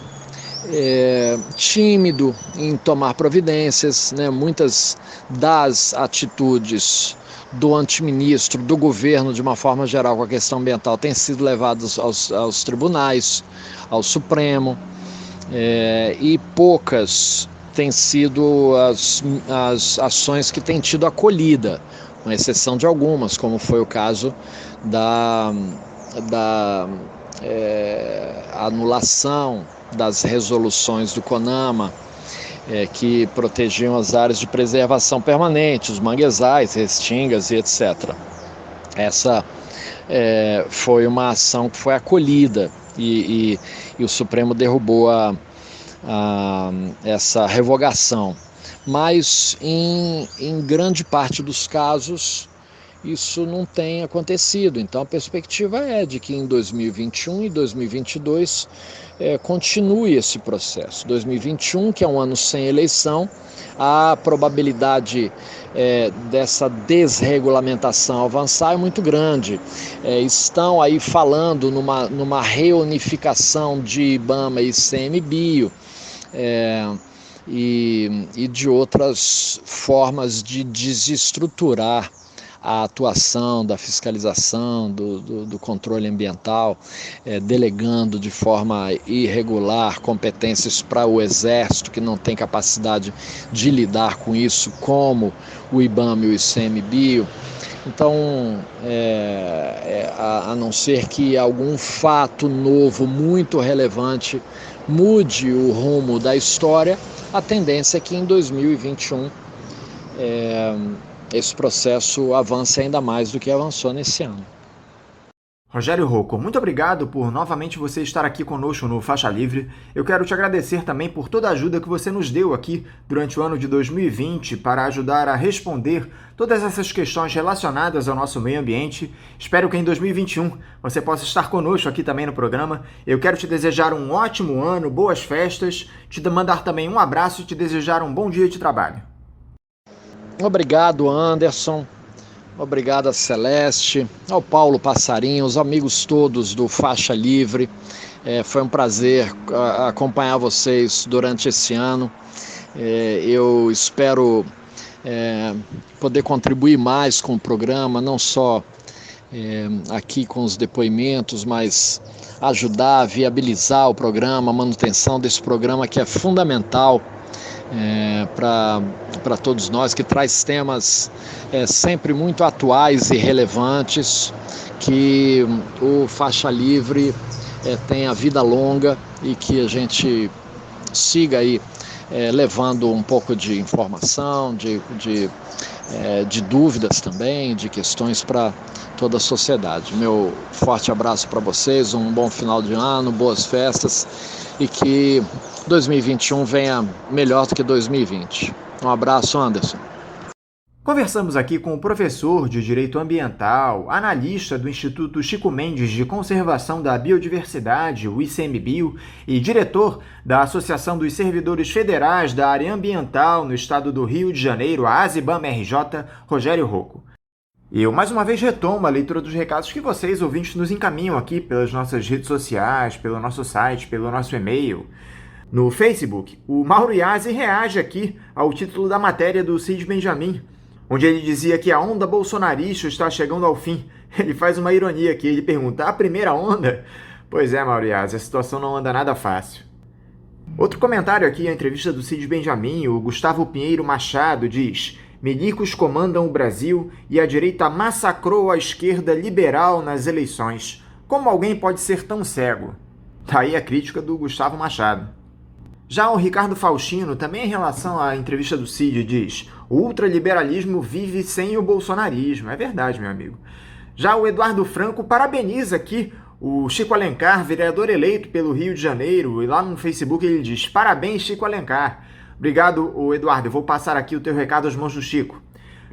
tímido em tomar providências, né? Muitas das atitudes do antiministro, do governo, de uma forma geral, com a questão ambiental, têm sido levadas aos tribunais, ao Supremo, e poucas têm sido as ações que têm tido acolhida, com exceção de algumas, como foi o caso da anulação das resoluções do CONAMA, que protegiam as áreas de preservação permanente, os manguezais, restingas e etc. Essa foi uma ação que foi acolhida e o Supremo derrubou essa revogação. Mas em grande parte dos casos isso não tem acontecido. Então a perspectiva é de que em 2021 e 2022 continue esse processo. 2021, que é um ano sem eleição, a probabilidade dessa desregulamentação avançar é muito grande. Estão aí falando numa reunificação de IBAMA e ICMBio, e de outras formas de desestruturar a atuação da fiscalização, do controle ambiental, delegando de forma irregular competências para o Exército, que não tem capacidade de lidar com isso, como o IBAMA e o ICMBio. Então, a não ser que algum fato novo muito relevante mude o rumo da história, a tendência é que em 2021 esse processo avance ainda mais do que avançou nesse ano. Rogério Rocco, muito obrigado por novamente você estar aqui conosco no Faixa Livre. Eu quero te agradecer também por toda a ajuda que você nos deu aqui durante o ano de 2020 para ajudar a responder todas essas questões relacionadas ao nosso meio ambiente. Espero que em 2021 você possa estar conosco aqui também no programa. Eu quero te desejar um ótimo ano, boas festas, te mandar também um abraço e te desejar um bom dia de trabalho. Obrigado, Anderson. Obrigado a Celeste, ao Paulo Passarinho, os amigos todos do Faixa Livre. Foi um prazer acompanhar vocês durante esse ano. Eu espero poder contribuir mais com o programa, não só aqui com os depoimentos, mas ajudar a viabilizar o programa, a manutenção desse programa que é fundamental para todos nós, que traz temas sempre muito atuais e relevantes, que o Faixa Livre tenha vida longa e que a gente siga aí levando um pouco de informação, de dúvidas também, de questões para toda a sociedade. Meu forte abraço para vocês, um bom final de ano, boas festas e que 2021 venha melhor do que 2020. Um abraço, Anderson. Conversamos aqui com o professor de Direito Ambiental, analista do Instituto Chico Mendes de Conservação da Biodiversidade, o ICMBio, e diretor da Associação dos Servidores Federais da Área Ambiental no estado do Rio de Janeiro, a ASIBAMA-RJ, Rogério Rocco. Eu, mais uma vez, retomo a leitura dos recados que vocês, ouvintes, nos encaminham aqui pelas nossas redes sociais, pelo nosso site, pelo nosso e-mail. No Facebook, o Mauro Iazzi reage aqui ao título da matéria do Cid Benjamin, onde ele dizia que a onda bolsonarista está chegando ao fim. Ele faz uma ironia aqui, ele pergunta, a primeira onda? Pois é, Mauro Iazzi, a situação não anda nada fácil. Outro comentário aqui, a entrevista do Cid Benjamin, o Gustavo Pinheiro Machado diz: milicos comandam o Brasil e a direita massacrou a esquerda liberal nas eleições. Como alguém pode ser tão cego? Daí a crítica do Gustavo Machado. Já o Ricardo Faustino, também em relação à entrevista do Cid, diz: o ultraliberalismo vive sem o bolsonarismo. É verdade, meu amigo. Já o Eduardo Franco parabeniza aqui o Chico Alencar, vereador eleito pelo Rio de Janeiro, e lá no Facebook ele diz: parabéns, Chico Alencar. Obrigado, Eduardo. Eu vou passar aqui o teu recado às mãos do Chico.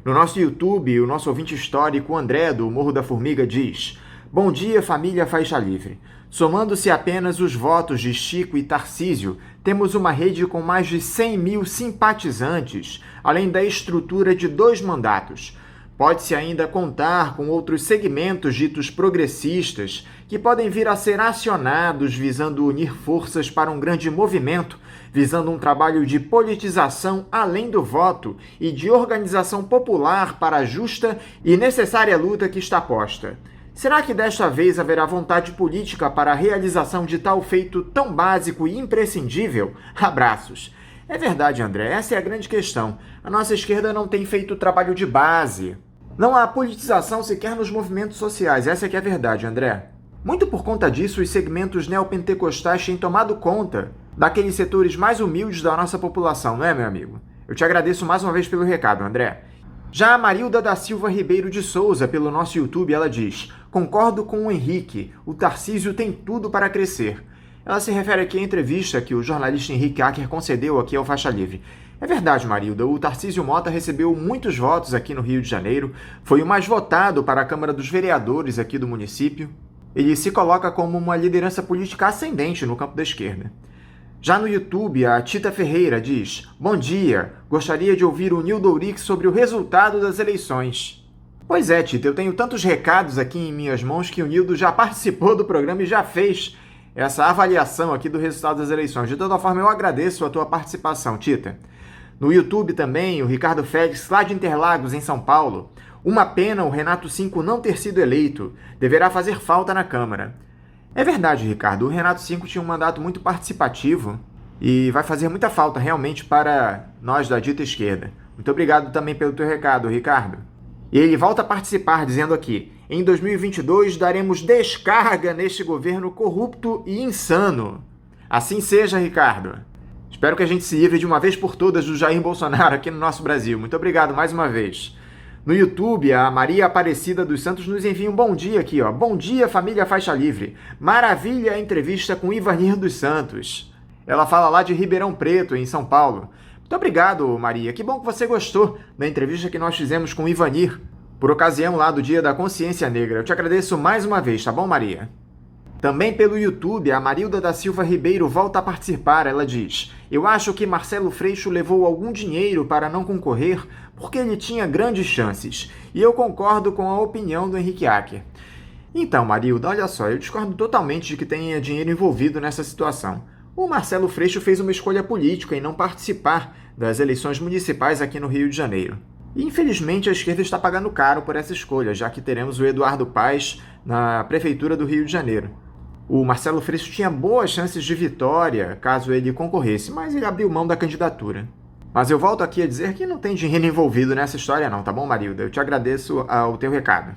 No nosso YouTube, o nosso ouvinte histórico, André, do Morro da Formiga, diz: bom dia, família Faixa Livre. Somando-se apenas os votos de Chico e Tarcísio, temos uma rede com mais de 100 mil simpatizantes, além da estrutura de 2 mandatos. Pode-se ainda contar com outros segmentos ditos progressistas que podem vir a ser acionados visando unir forças para um grande movimento, visando um trabalho de politização além do voto e de organização popular para a justa e necessária luta que está posta. Será que desta vez haverá vontade política para a realização de tal feito tão básico e imprescindível? Abraços. É verdade, André, essa é a grande questão. A nossa esquerda não tem feito trabalho de base. Não há politização sequer nos movimentos sociais, essa é que é a verdade, André. Muito por conta disso, os segmentos neopentecostais têm tomado conta daqueles setores mais humildes da nossa população, não é, meu amigo? Eu te agradeço mais uma vez pelo recado, André. Já a Marilda da Silva Ribeiro de Souza, pelo nosso YouTube, ela diz: concordo com o Henrique, o Tarcísio tem tudo para crescer. Ela se refere aqui à entrevista que o jornalista Henrique Acker concedeu aqui ao Faixa Livre. É verdade, Marilda, o Tarcísio Mota recebeu muitos votos aqui no Rio de Janeiro, foi o mais votado para a Câmara dos Vereadores aqui do município. Ele se coloca como uma liderança política ascendente no campo da esquerda. Já no YouTube, a Tita Ferreira diz: Bom dia, gostaria de ouvir o Nildo Ourix sobre o resultado das eleições. Pois é, Tita, eu tenho tantos recados aqui em minhas mãos que o Nildo já participou do programa e já fez essa avaliação aqui do resultado das eleições. De toda forma, eu agradeço a tua participação, Tita. No YouTube também, o Ricardo Félix, lá de Interlagos, em São Paulo. Uma pena o Renato Cinco não ter sido eleito. Deverá fazer falta na Câmara. É verdade, Ricardo. O Renato Cinco tinha um mandato muito participativo e vai fazer muita falta realmente para nós da dita esquerda. Muito obrigado também pelo teu recado, Ricardo. E ele volta a participar dizendo aqui: em 2022 daremos descarga neste governo corrupto e insano. Assim seja, Ricardo. Espero que a gente se livre de uma vez por todas do Jair Bolsonaro aqui no nosso Brasil. Muito obrigado mais uma vez. No YouTube, a Maria Aparecida dos Santos nos envia um bom dia aqui, ó. Bom dia, família Faixa Livre. Maravilha a entrevista com Ivanir dos Santos. Ela fala lá de Ribeirão Preto, em São Paulo. Muito obrigado, Maria. Que bom que você gostou da entrevista que nós fizemos com o Ivanir, por ocasião lá do Dia da Consciência Negra. Eu te agradeço mais uma vez, tá bom, Maria? Também pelo YouTube, a Marilda da Silva Ribeiro volta a participar. Ela diz: Eu acho que Marcelo Freixo levou algum dinheiro para não concorrer porque ele tinha grandes chances. E eu concordo com a opinião do Henrique Acker. Então, Marilda, olha só, eu discordo totalmente de que tenha dinheiro envolvido nessa situação. O Marcelo Freixo fez uma escolha política em não participar das eleições municipais aqui no Rio de Janeiro. E, infelizmente, a esquerda está pagando caro por essa escolha, já que teremos o Eduardo Paes na Prefeitura do Rio de Janeiro. O Marcelo Freixo tinha boas chances de vitória caso ele concorresse, mas ele abriu mão da candidatura. Mas eu volto aqui a dizer que não tem dinheiro envolvido nessa história não, tá bom, Marilda? Eu te agradeço o teu recado.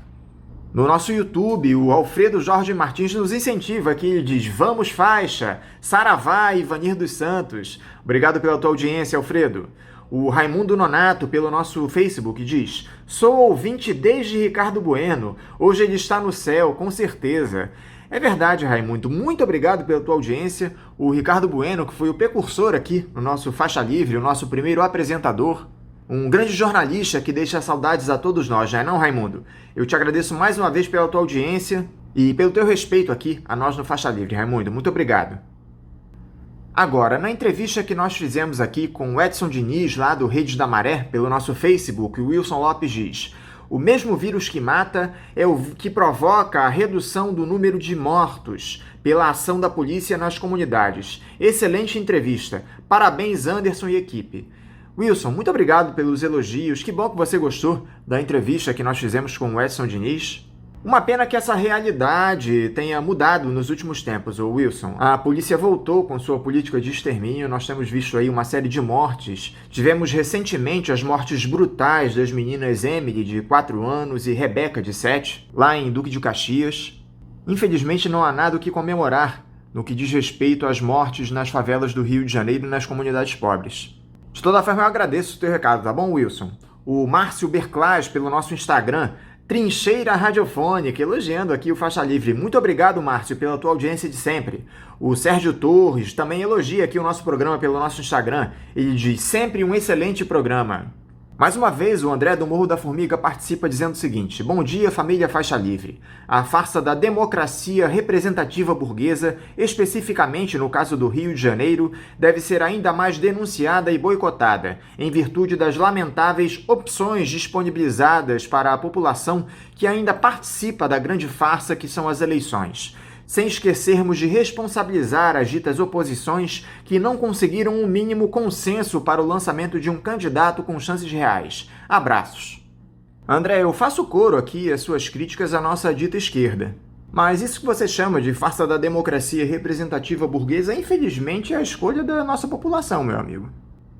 No nosso YouTube, o Alfredo Jorge Martins nos incentiva aqui, ele diz: Vamos faixa, saravá, Ivanir dos Santos. Obrigado pela tua audiência, Alfredo. O Raimundo Nonato, pelo nosso Facebook, diz: Sou ouvinte desde Ricardo Bueno. Hoje ele está no céu, com certeza. É verdade, Raimundo. Muito obrigado pela tua audiência. O Ricardo Bueno, que foi o precursor aqui no nosso Faixa Livre, o nosso primeiro apresentador, um grande jornalista que deixa saudades a todos nós, não é não, Raimundo? Eu te agradeço mais uma vez pela tua audiência e pelo teu respeito aqui a nós no Faixa Livre, Raimundo. Muito obrigado. Agora, na entrevista que nós fizemos aqui com o Edson Diniz, lá do Redes da Maré, pelo nosso Facebook, o Wilson Lopes diz: O mesmo vírus que mata é o que provoca a redução do número de mortos pela ação da polícia nas comunidades. Excelente entrevista. Parabéns, Anderson e equipe. Wilson, muito obrigado pelos elogios. Que bom que você gostou da entrevista que nós fizemos com o Edson Diniz. Uma pena que essa realidade tenha mudado nos últimos tempos, Wilson. A polícia voltou com sua política de extermínio, nós temos visto aí uma série de mortes. Tivemos recentemente as mortes brutais das meninas Emily, de 4 anos, e Rebeca, de 7, lá em Duque de Caxias. Infelizmente não há nada o que comemorar no que diz respeito às mortes nas favelas do Rio de Janeiro e nas comunidades pobres. De toda forma, eu agradeço o teu recado, tá bom, Wilson? O Márcio Berclaz, pelo nosso Instagram, Trincheira Radiofônica, elogiando aqui o Faixa Livre. Muito obrigado, Márcio, pela tua audiência de sempre. O Sérgio Torres também elogia aqui o nosso programa pelo nosso Instagram. Ele diz: sempre um excelente programa. Mais uma vez, o André do Morro da Formiga participa dizendo o seguinte: Bom dia, família Faixa Livre. A farsa da democracia representativa burguesa, especificamente no caso do Rio de Janeiro, deve ser ainda mais denunciada e boicotada, em virtude das lamentáveis opções disponibilizadas para a população que ainda participa da grande farsa que são as eleições. Sem esquecermos de responsabilizar as ditas oposições que não conseguiram um mínimo consenso para o lançamento de um candidato com chances reais. Abraços. André, eu faço coro aqui às suas críticas à nossa dita esquerda. Mas isso que você chama de farsa da democracia representativa burguesa, infelizmente, é a escolha da nossa população, meu amigo.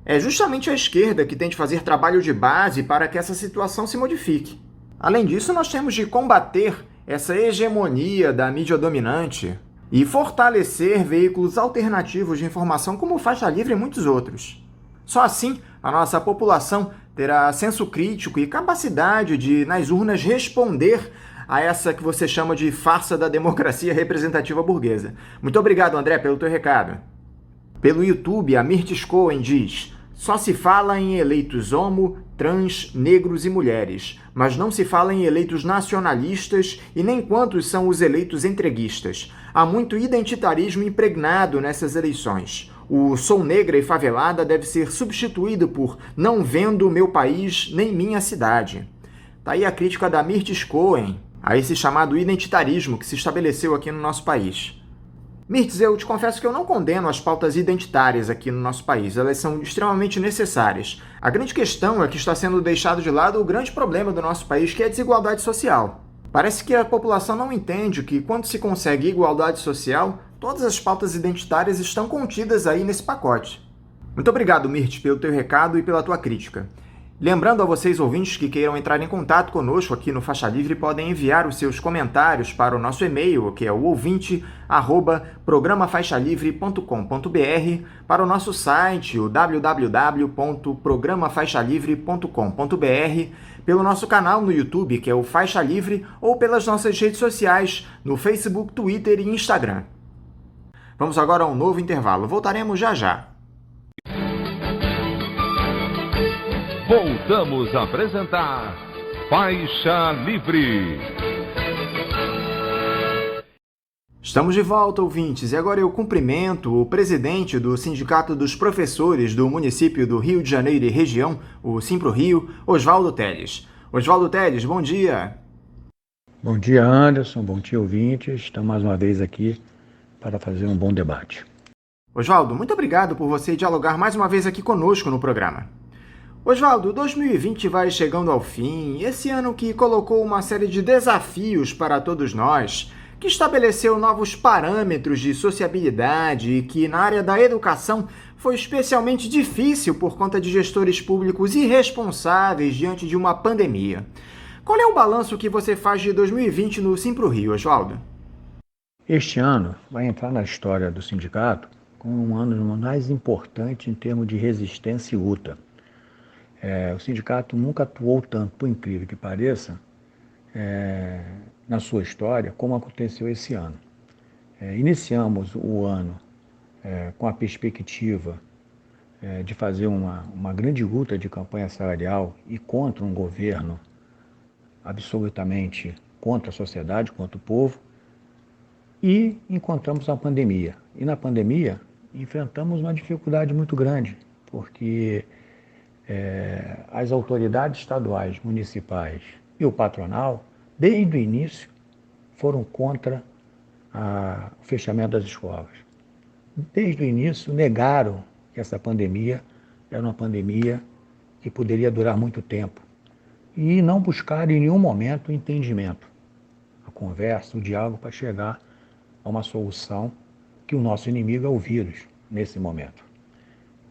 É justamente a esquerda que tem de fazer trabalho de base para que essa situação se modifique. Além disso, nós temos de combater essa hegemonia da mídia dominante e fortalecer veículos alternativos de informação como o Faixa Livre e muitos outros. Só assim, a nossa população terá senso crítico e capacidade de, nas urnas, responder a essa que você chama de farsa da democracia representativa burguesa. Muito obrigado, André, pelo teu recado. Pelo YouTube, a Mirtes Cohen diz: Só se fala em eleitos homo, trans, negros e mulheres, mas não se fala em eleitos nacionalistas e nem quantos são os eleitos entreguistas. Há muito identitarismo impregnado nessas eleições. O sou negra e favelada deve ser substituído por não vendo meu país nem minha cidade. Tá aí a crítica da Mirtes Cohen a esse chamado identitarismo que se estabeleceu aqui no nosso país. Mirtes, eu te confesso que eu não condeno as pautas identitárias aqui no nosso país. Elas são extremamente necessárias. A grande questão é que está sendo deixado de lado o grande problema do nosso país, que é a desigualdade social. Parece que a população não entende que, quando se consegue igualdade social, todas as pautas identitárias estão contidas aí nesse pacote. Muito obrigado, Mirtes, pelo teu recado e pela tua crítica. Lembrando a vocês, ouvintes, que queiram entrar em contato conosco aqui no Faixa Livre, podem enviar os seus comentários para o nosso e-mail, que é o ouvinte@programafaixalivre.com.br, para o nosso site, o www.programafaixalivre.com.br, pelo nosso canal no YouTube, que é o Faixa Livre, ou pelas nossas redes sociais, no Facebook, Twitter e Instagram. Vamos agora a um novo intervalo. Voltaremos já já. Voltamos a apresentar Faixa Livre. Estamos de volta, ouvintes, e agora eu cumprimento o presidente do Sindicato dos Professores do município do Rio de Janeiro e região, o Simpro-Rio, Oswaldo Teles. Oswaldo Teles, bom dia. Bom dia, Anderson, bom dia, ouvintes. Estamos mais uma vez aqui para fazer um bom debate. Oswaldo, muito obrigado por você dialogar mais uma vez aqui conosco no programa. Oswaldo, 2020 vai chegando ao fim, esse ano que colocou uma série de desafios para todos nós, que estabeleceu novos parâmetros de sociabilidade e que, na área da educação, foi especialmente difícil por conta de gestores públicos irresponsáveis diante de uma pandemia. Qual é o balanço que você faz de 2020 no Simpro-Rio, Oswaldo? Este ano vai entrar na história do sindicato como um ano mais importante em termos de resistência e luta. O sindicato nunca atuou tanto, por incrível que pareça, na sua história, como aconteceu esse ano. Iniciamos o ano com a perspectiva de fazer uma grande luta de campanha salarial e contra um governo absolutamente contra a sociedade, contra o povo, e encontramos a pandemia. E na pandemia enfrentamos uma dificuldade muito grande, porque as autoridades estaduais, municipais e o patronal, desde o início, foram contra o fechamento das escolas. Desde o início, negaram que essa pandemia era uma pandemia que poderia durar muito tempo e não buscaram em nenhum momento o entendimento, a conversa, o diálogo para chegar a uma solução que o nosso inimigo é o vírus nesse momento.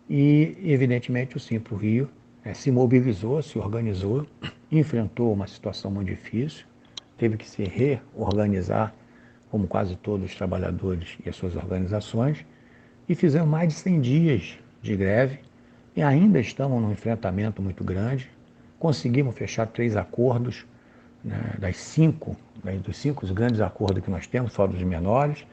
E, evidentemente, o Simpro-Rio se mobilizou, se organizou, enfrentou uma situação muito difícil, teve que se reorganizar, como quase todos os trabalhadores e as suas organizações, e fizemos mais de 100 dias de greve, e ainda estamos num enfrentamento muito grande. Conseguimos fechar 3 acordos, né, dos 5 grandes acordos que nós temos, fora dos menores,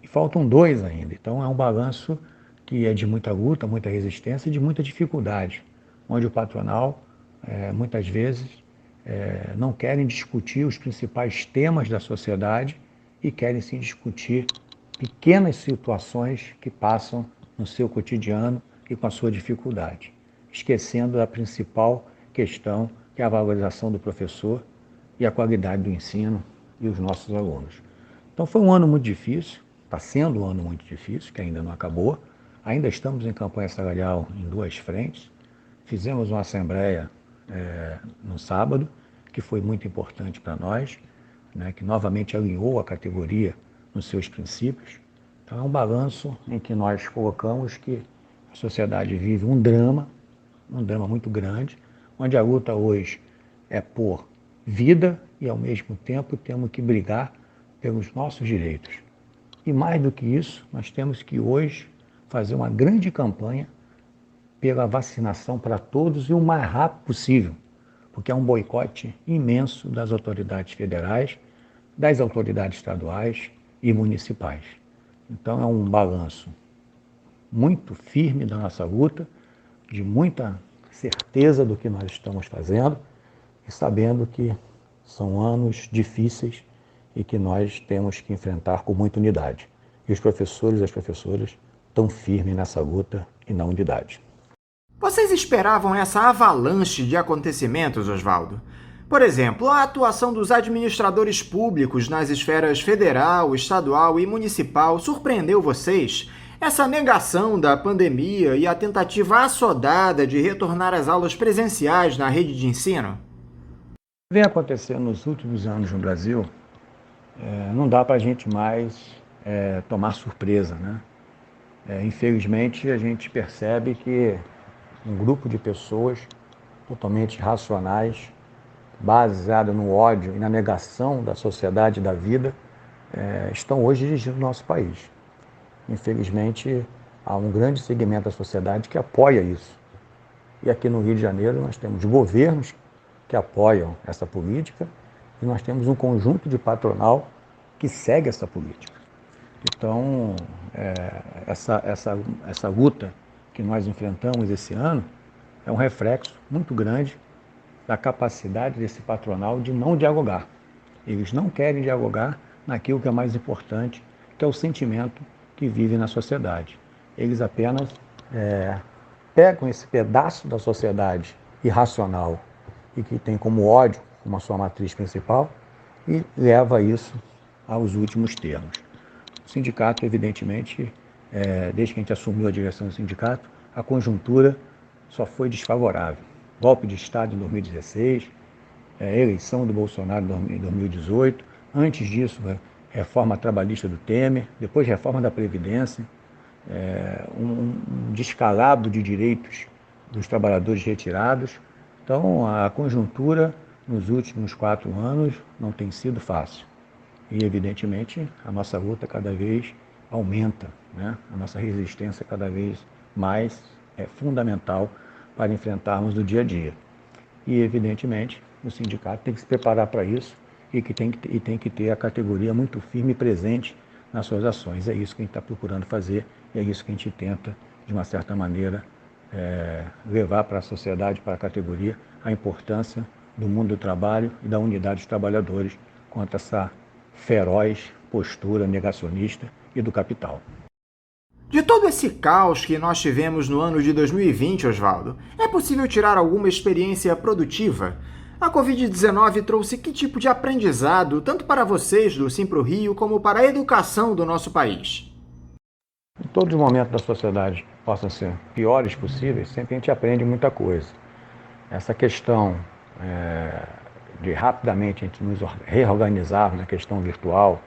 e faltam 2 ainda. Então é um balanço que é de muita luta, muita resistência e de muita dificuldade, onde o patronal, muitas vezes, não querem discutir os principais temas da sociedade e querem sim discutir pequenas situações que passam no seu cotidiano e com a sua dificuldade, esquecendo da principal questão, que é a valorização do professor e a qualidade do ensino e os nossos alunos. Então foi um ano muito difícil, está sendo um ano muito difícil, que ainda não acabou. Ainda estamos em campanha salarial em 2 frentes. Fizemos uma assembleia no sábado, que foi muito importante para nós, né, que novamente alinhou a categoria nos seus princípios. Então é um balanço em que nós colocamos que a sociedade vive um drama muito grande, onde a luta hoje é por vida e, ao mesmo tempo, temos que brigar pelos nossos direitos. E mais do que isso, nós temos que hoje fazer uma grande campanha pela vacinação para todos e o mais rápido possível, porque é um boicote imenso das autoridades federais, das autoridades estaduais e municipais. Então é um balanço muito firme da nossa luta, de muita certeza do que nós estamos fazendo e sabendo que são anos difíceis e que nós temos que enfrentar com muita unidade. E os professores e as professoras estão firmes nessa luta e na unidade. Vocês esperavam essa avalanche de acontecimentos, Oswaldo? Por exemplo, a atuação dos administradores públicos nas esferas federal, estadual e municipal surpreendeu vocês? Essa negação da pandemia e a tentativa assodada de retornar às aulas presenciais na rede de ensino? Vem acontecendo nos últimos anos no Brasil, não dá para a gente mais tomar surpresa, né? Infelizmente, a gente percebe que um grupo de pessoas totalmente racionais, baseado no ódio e na negação da sociedade e da vida, estão hoje dirigindo o nosso país. Infelizmente, há um grande segmento da sociedade que apoia isso. E aqui no Rio de Janeiro nós temos governos que apoiam essa política e nós temos um conjunto de patronal que segue essa política. Então, essa luta que nós enfrentamos esse ano é um reflexo muito grande da capacidade desse patronal de não dialogar. Eles não querem dialogar naquilo que é mais importante, que é o sentimento que vive na sociedade. Eles apenas pegam esse pedaço da sociedade irracional e que tem como ódio como a sua matriz principal e leva isso aos últimos termos. O sindicato, evidentemente, desde que a gente assumiu a direção do sindicato, a conjuntura só foi desfavorável. Golpe de Estado em 2016, eleição do Bolsonaro em 2018, antes disso, reforma trabalhista do Temer, depois reforma da Previdência, um descalabro de direitos dos trabalhadores retirados. Então, a conjuntura nos últimos 4 anos não tem sido fácil. E, evidentemente, a nossa luta cada vez aumenta, né? A nossa resistência cada vez mais é fundamental para enfrentarmos o dia a dia. E, evidentemente, o sindicato tem que se preparar para isso e tem que ter a categoria muito firme e presente nas suas ações. É isso que a gente está procurando fazer e é isso que a gente tenta, de uma certa maneira, levar para a sociedade, para a categoria, a importância do mundo do trabalho e da unidade dos trabalhadores contra essa feroz postura negacionista e do capital. De todo esse caos que nós tivemos no ano de 2020, Oswaldo, é possível tirar alguma experiência produtiva? A Covid-19 trouxe que tipo de aprendizado, tanto para vocês do Simpro Rio, como para a educação do nosso país? Em todos os momentos da sociedade possam ser piores possíveis, sempre a gente aprende muita coisa. Essa questão de rapidamente a gente nos reorganizarmos na questão virtual,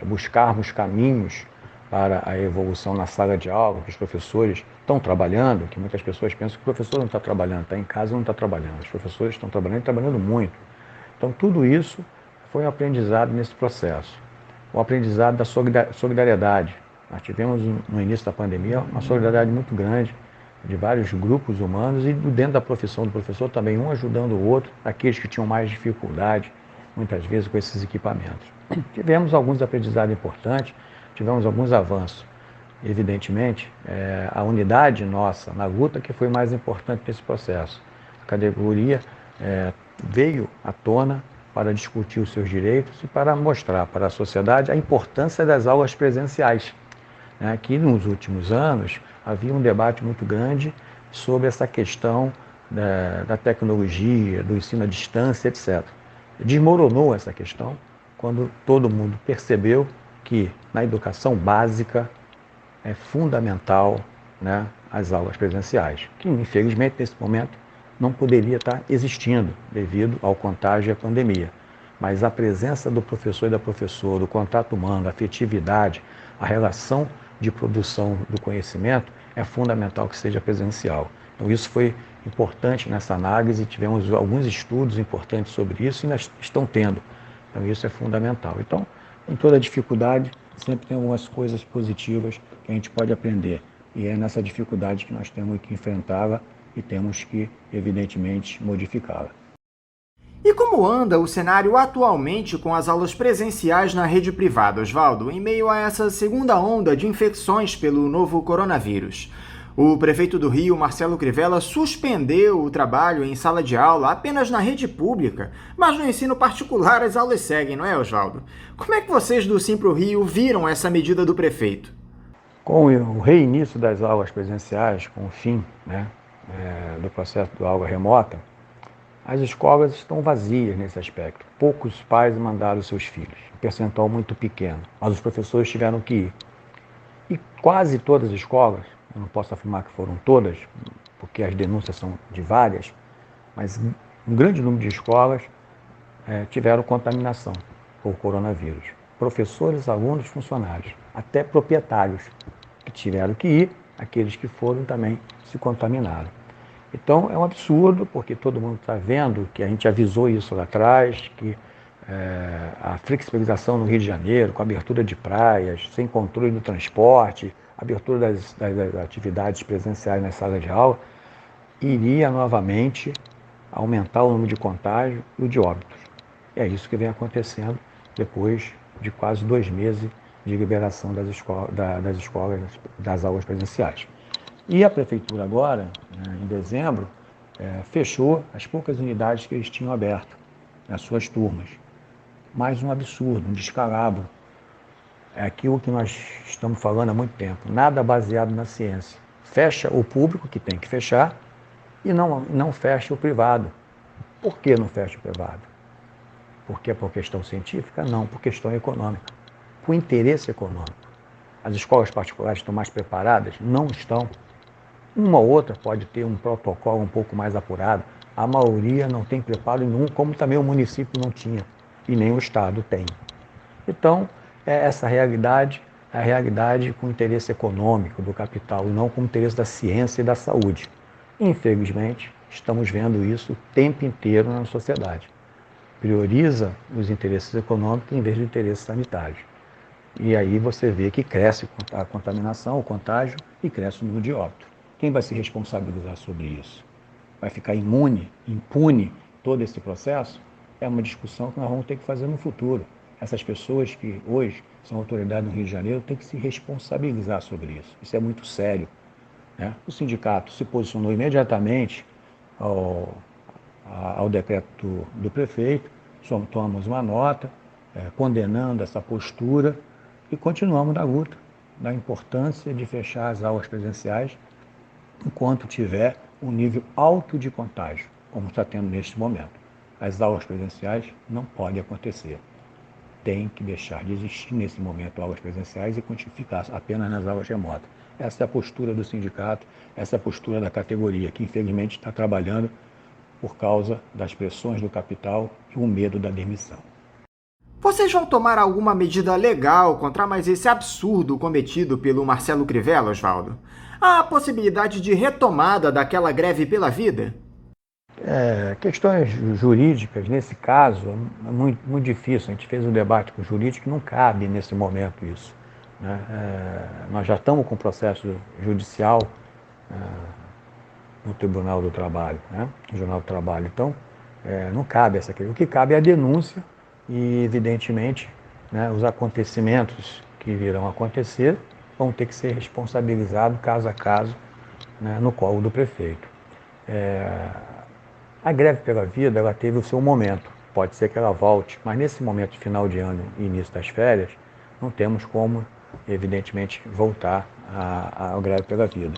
buscarmos caminhos para a evolução na sala de aula, que os professores estão trabalhando, que muitas pessoas pensam que o professor não está trabalhando, está em casa e não está trabalhando. Os professores estão trabalhando e trabalhando muito. Então, tudo isso foi um aprendizado nesse processo. O aprendizado da solidariedade. Nós tivemos, no início da pandemia, uma solidariedade muito grande de vários grupos humanos e dentro da profissão do professor também, um ajudando o outro, aqueles que tinham mais dificuldade, muitas vezes, com esses equipamentos. Tivemos alguns aprendizados importantes, tivemos alguns avanços. Evidentemente, a unidade nossa na luta que foi mais importante nesse processo. A categoria veio à tona para discutir os seus direitos e para mostrar para a sociedade a importância das aulas presenciais. Que nos últimos anos havia um debate muito grande sobre essa questão da tecnologia, do ensino à distância, etc. Desmoronou essa questão quando todo mundo percebeu que na educação básica é fundamental, as aulas presenciais, que infelizmente nesse momento não poderia estar existindo devido ao contágio e à pandemia. Mas a presença do professor e da professora, o contato humano, a afetividade, a relação de produção do conhecimento é fundamental que seja presencial. Então isso foi importante nessa análise, tivemos alguns estudos importantes sobre isso e nós estão tendo. Então isso é fundamental. Então, em toda dificuldade, sempre tem algumas coisas positivas que a gente pode aprender. E é nessa dificuldade que nós temos que enfrentá-la e temos que, evidentemente, modificá-la. E como anda o cenário atualmente com as aulas presenciais na rede privada, Oswaldo, em meio a essa segunda onda de infecções pelo novo coronavírus? O prefeito do Rio, Marcelo Crivella, suspendeu o trabalho em sala de aula apenas na rede pública, mas no ensino particular as aulas seguem, não é, Oswaldo? Como é que vocês do Simpro Rio viram essa medida do prefeito? Com o reinício das aulas presenciais, com o fim do processo de aula remota, as escolas estão vazias nesse aspecto. Poucos pais mandaram seus filhos, um percentual muito pequeno, mas os professores tiveram que ir. E quase todas as escolas, eu não posso afirmar que foram todas, porque as denúncias são de várias, mas um grande número de escolas tiveram contaminação por coronavírus. Professores, alunos, funcionários, até proprietários que tiveram que ir, aqueles que foram também se contaminaram. Então é um absurdo, porque todo mundo está vendo que a gente avisou isso lá atrás, que a flexibilização no Rio de Janeiro, com a abertura de praias, sem controle do transporte, abertura das atividades presenciais nas salas de aula, iria novamente aumentar o número de contágio e o de óbitos. É isso que vem acontecendo depois de quase 2 meses de liberação das escolas, das aulas presenciais. E a prefeitura agora, em dezembro, fechou as poucas unidades que eles tinham aberto, as suas turmas. Mais um absurdo, um descalabro. É aquilo que nós estamos falando há muito tempo, nada baseado na ciência. Fecha o público, que tem que fechar, e não fecha o privado. Por que não fecha o privado? Porque é por questão científica? Não, por questão econômica, por interesse econômico. As escolas particulares estão mais preparadas? Não estão. Uma ou outra pode ter um protocolo um pouco mais apurado. A maioria não tem preparo nenhum, como também o município não tinha, e nem o Estado tem. Então, essa realidade é a realidade com interesse econômico do capital, e não com interesse da ciência e da saúde. Infelizmente, estamos vendo isso o tempo inteiro na sociedade. Prioriza os interesses econômicos em vez do interesse sanitário. E aí você vê que cresce a contaminação, o contágio, e cresce o número de óbitos. Quem vai se responsabilizar sobre isso? Vai ficar impune todo esse processo? É uma discussão que nós vamos ter que fazer no futuro. Essas pessoas que hoje são autoridades no Rio de Janeiro têm que se responsabilizar sobre isso. Isso é muito sério, né? O sindicato se posicionou imediatamente ao decreto do prefeito, tomamos uma nota condenando essa postura e continuamos na luta, da importância de fechar as aulas presenciais enquanto tiver um nível alto de contágio, como está tendo neste momento. As aulas presenciais não podem acontecer. Tem que deixar de existir nesse momento aulas presenciais e ficar apenas nas aulas remotas. Essa é a postura do sindicato, essa é a postura da categoria, que infelizmente está trabalhando por causa das pressões do capital e o medo da demissão. Vocês vão tomar alguma medida legal contra mais esse absurdo cometido pelo Marcelo Crivella, Oswaldo? Há a possibilidade de retomada daquela greve pela vida? Questões jurídicas, nesse caso, é muito difícil. A gente fez um debate com o jurídico, não cabe nesse momento isso, né? Nós já estamos com processo judicial no Tribunal do Trabalho, né? No Jornal do Trabalho. Então, não cabe essa questão. O que cabe é a denúncia e, evidentemente, né, os acontecimentos que virão acontecer vão ter que ser responsabilizados caso a caso, né, no colo do prefeito. A greve pela vida, ela teve o seu momento, pode ser que ela volte, mas nesse momento de final de ano e início das férias, não temos como, evidentemente, voltar à greve pela vida.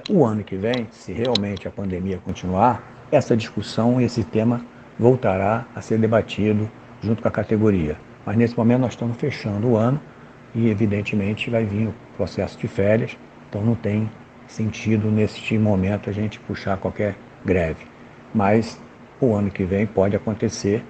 O ano que vem, se realmente a pandemia continuar, essa discussão, esse tema voltará a ser debatido junto com a categoria. Mas nesse momento nós estamos fechando o ano e, evidentemente, vai vir o processo de férias, então não tem sentido neste momento a gente puxar qualquer greve. Mas o ano que vem pode acontecer,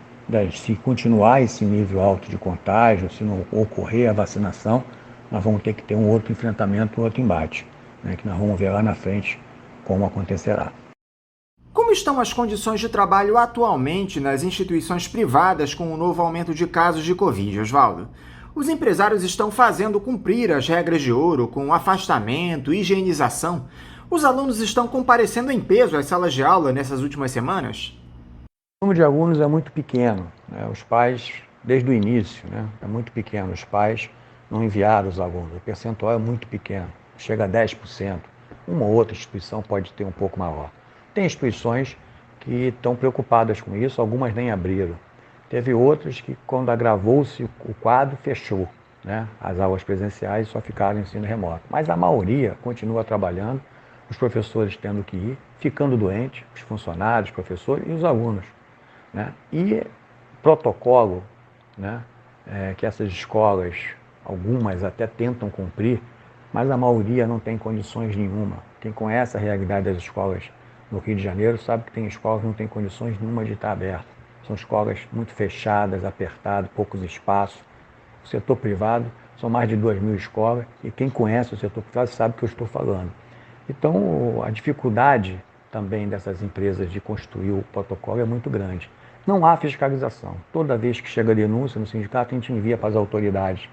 se continuar esse nível alto de contágio, se não ocorrer a vacinação, nós vamos ter que ter um outro enfrentamento, um outro embate, né, que nós vamos ver lá na frente como acontecerá. Como estão as condições de trabalho atualmente nas instituições privadas com o novo aumento de casos de Covid, Oswaldo? Os empresários estão fazendo cumprir as regras de ouro com afastamento, higienização. Os alunos estão comparecendo em peso às salas de aula nessas últimas semanas? O número de alunos é muito pequeno, né? Os pais, desde o início, né, é muito pequeno. Os pais não enviaram os alunos, o percentual é muito pequeno, chega a 10%. Uma ou outra instituição pode ter um pouco maior. Tem instituições que estão preocupadas com isso, algumas nem abriram. Teve outras que, quando agravou-se o quadro, fechou, né? As aulas presenciais só ficaram em ensino remoto. Mas a maioria continua trabalhando, os professores tendo que ir, ficando doentes, os funcionários, os professores e os alunos, né? E protocolo, né? Que essas escolas, algumas até tentam cumprir, mas a maioria não tem condições nenhuma. Quem conhece a realidade das escolas no Rio de Janeiro sabe que tem escolas que não têm condições nenhuma de estar abertas. São escolas muito fechadas, apertadas, poucos espaços. O setor privado são mais de 2.000 escolas e quem conhece o setor privado sabe o que eu estou falando. Então, a dificuldade também dessas empresas de construir o protocolo é muito grande. Não há fiscalização. Toda vez que chega denúncia no sindicato, a gente envia para as autoridades.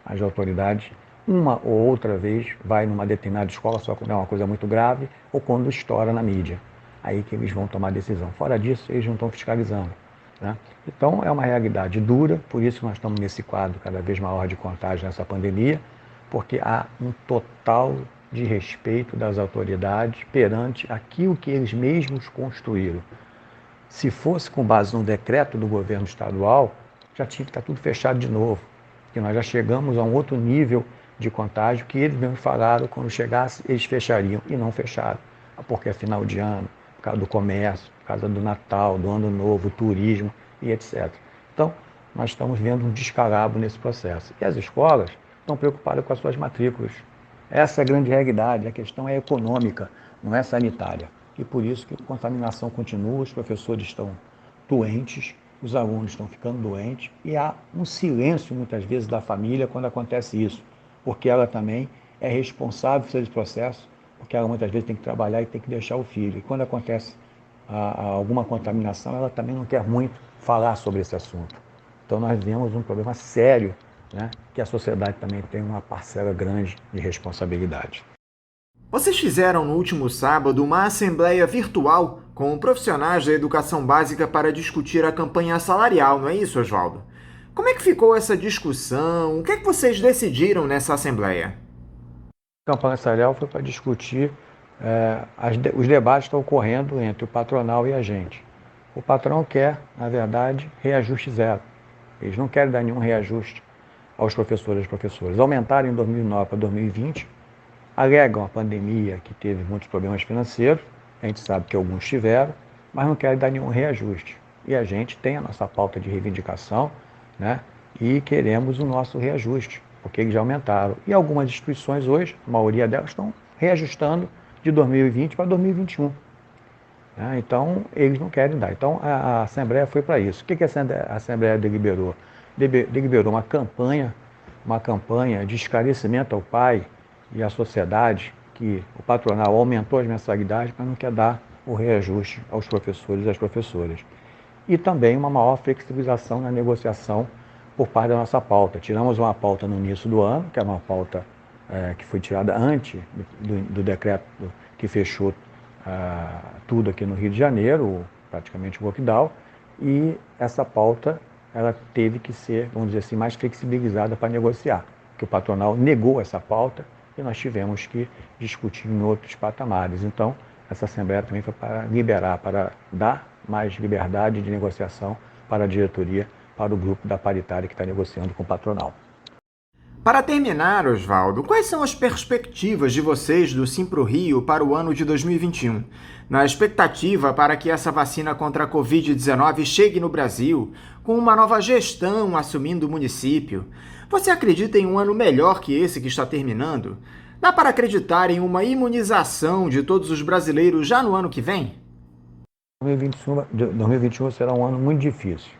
As autoridades, uma ou outra vez, vai numa determinada escola, só quando é uma coisa muito grave, ou quando estoura na mídia. Aí que eles vão tomar decisão. Fora disso, eles não estão fiscalizando, né? Então, é uma realidade dura, por isso nós estamos nesse quadro cada vez maior de contágio nessa pandemia, porque há um total de respeito das autoridades perante aquilo que eles mesmos construíram. Se fosse com base no decreto do governo estadual, já tinha que estar tudo fechado de novo, porque nós já chegamos a um outro nível de contágio que eles mesmos falaram, quando chegasse, eles fechariam, e não fecharam, porque é final de ano, por causa do comércio, por causa do Natal, do Ano Novo, turismo e etc. Então, nós estamos vendo um descalabro nesse processo. E as escolas estão preocupadas com as suas matrículas. Essa é a grande realidade, a questão é econômica, não é sanitária. E por isso que a contaminação continua, os professores estão doentes, os alunos estão ficando doentes e há um silêncio muitas vezes da família quando acontece isso, porque ela também é responsável por esse processo, porque ela muitas vezes tem que trabalhar e tem que deixar o filho. E quando acontece alguma contaminação, ela também não quer muito falar sobre esse assunto. Então nós vemos um problema sério, né, que a sociedade também tem uma parcela grande de responsabilidade. Vocês fizeram no último sábado uma assembleia virtual com profissionais da educação básica para discutir a campanha salarial, não é isso, Oswaldo? Como é que ficou essa discussão? O que é que vocês decidiram nessa assembleia? A campanha salarial foi para discutir, os debates estão ocorrendo entre o patronal e a gente. O patrão quer, na verdade, reajuste zero. Eles não querem dar nenhum reajuste aos professores e às professoras. Aumentaram em 2009 para 2020, alegam a pandemia que teve muitos problemas financeiros, a gente sabe que alguns tiveram, mas não querem dar nenhum reajuste. E a gente tem a nossa pauta de reivindicação, né, e queremos o nosso reajuste, porque eles já aumentaram. E algumas instituições hoje, a maioria delas, estão reajustando de 2020 para 2021. Né? Então, eles não querem dar. Então, a Assembleia foi para isso. O que a Assembleia deliberou? Deliberou uma campanha de esclarecimento ao pai e à sociedade que o patronal aumentou as mensalidades, mas não quer dar o reajuste aos professores e às professoras. E também uma maior flexibilização na negociação por parte da nossa pauta. Tiramos uma pauta no início do ano, que era uma pauta que foi tirada antes do decreto que fechou tudo aqui no Rio de Janeiro, praticamente o lockdown, e essa pauta ela teve que ser, vamos dizer assim, mais flexibilizada para negociar, porque o patronal negou essa pauta e nós tivemos que discutir em outros patamares. Então, essa Assembleia também foi para liberar, para dar mais liberdade de negociação para a diretoria, para o grupo da paritária que está negociando com o patronal. Para terminar, Oswaldo, quais são as perspectivas de vocês do Simpro Rio para o ano de 2021? Na expectativa para que essa vacina contra a Covid-19 chegue no Brasil, com uma nova gestão assumindo o município, você acredita em um ano melhor que esse que está terminando? Dá para acreditar em uma imunização de todos os brasileiros já no ano que vem? 2021 será um ano muito difícil,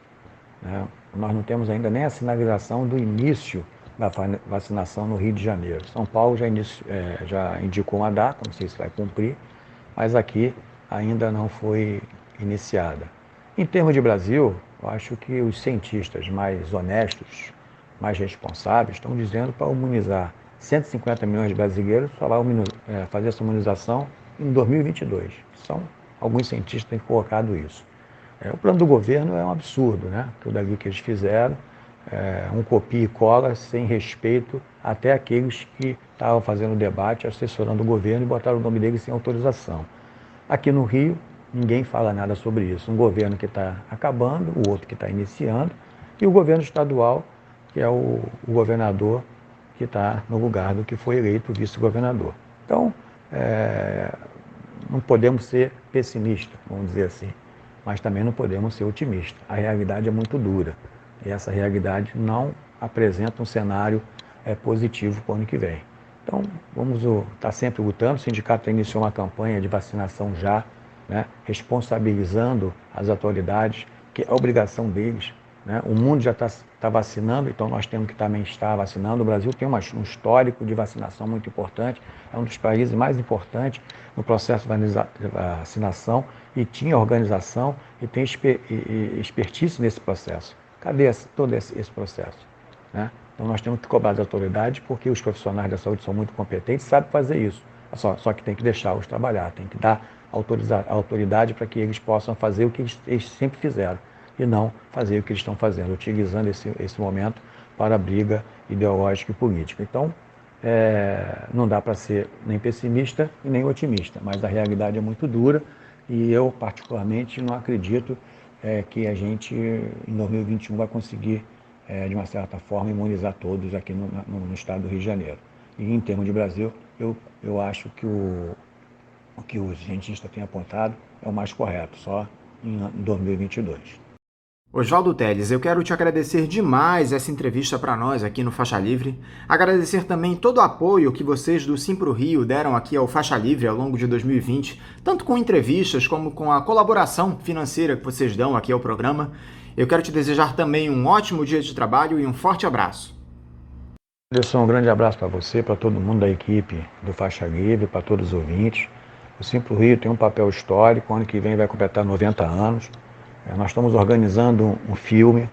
né? Nós não temos ainda nem a sinalização do início da vacinação no Rio de Janeiro. São Paulo já indicou uma data, não sei se vai cumprir, mas aqui ainda não foi iniciada. Em termos de Brasil, eu acho que os cientistas mais honestos, mais responsáveis, estão dizendo para imunizar 150 milhões de brasileiros, só vai fazer essa imunização em 2022. Alguns cientistas têm colocado isso. O plano do governo é um absurdo, né? Tudo ali que eles fizeram, um copia e cola sem respeito até aqueles que estavam fazendo o debate, assessorando o governo e botaram o nome deles sem autorização. Aqui no Rio, ninguém fala nada sobre isso. Um governo que está acabando, o outro que está iniciando, e o governo estadual, que é o governador que está no lugar do que foi eleito vice-governador. Então, não podemos ser pessimistas, vamos dizer assim, mas também não podemos ser otimistas. A realidade é muito dura e essa realidade não apresenta um cenário positivo para o ano que vem. Então, vamos estar sempre lutando. O sindicato iniciou uma campanha de vacinação já, né, responsabilizando as autoridades, que é a obrigação deles. Né? O mundo já está vacinando, então nós temos que também estar vacinando. O Brasil tem um histórico de vacinação muito importante, é um dos países mais importantes no processo de vacinação e tinha organização e tem expertise nesse processo. Cadê todo esse processo? Né? Então nós temos que cobrar das autoridades, porque os profissionais da saúde são muito competentes e sabem fazer isso. Só que tem que deixá-los trabalhar, tem que dar autoridade para que eles possam fazer o que eles sempre fizeram e não fazer o que eles estão fazendo, utilizando esse momento para a briga ideológica e política. Então, não dá para ser nem pessimista e nem otimista, mas a realidade é muito dura e eu, particularmente, não acredito que a gente, em 2021, vai conseguir, de uma certa forma, imunizar todos aqui no estado do Rio de Janeiro. E, em termos de Brasil, eu acho que o que os cientistas têm apontado é o mais correto, só em 2022. Oswaldo Telles, eu quero te agradecer demais essa entrevista para nós aqui no Faixa Livre. Agradecer também todo o apoio que vocês do Simpro Rio deram aqui ao Faixa Livre ao longo de 2020, tanto com entrevistas como com a colaboração financeira que vocês dão aqui ao programa. Eu quero te desejar também um ótimo dia de trabalho e um forte abraço. Anderson, um grande abraço para você, para todo mundo da equipe do Faixa Livre, para todos os ouvintes. O Simpro Rio tem um papel histórico, ano que vem vai completar 90 anos. Nós estamos organizando um filme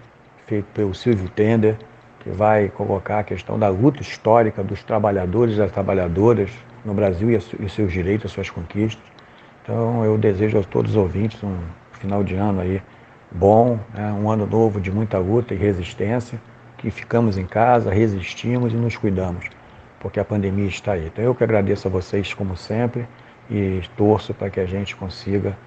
feito pelo Silvio Tender, que vai colocar a questão da luta histórica dos trabalhadores e das trabalhadoras no Brasil e os seus direitos, as suas conquistas. Então eu desejo a todos os ouvintes um final de ano aí bom, né? Um ano novo de muita luta e resistência, que ficamos em casa, resistimos e nos cuidamos, porque a pandemia está aí. Então eu que agradeço a vocês como sempre e torço para que a gente consiga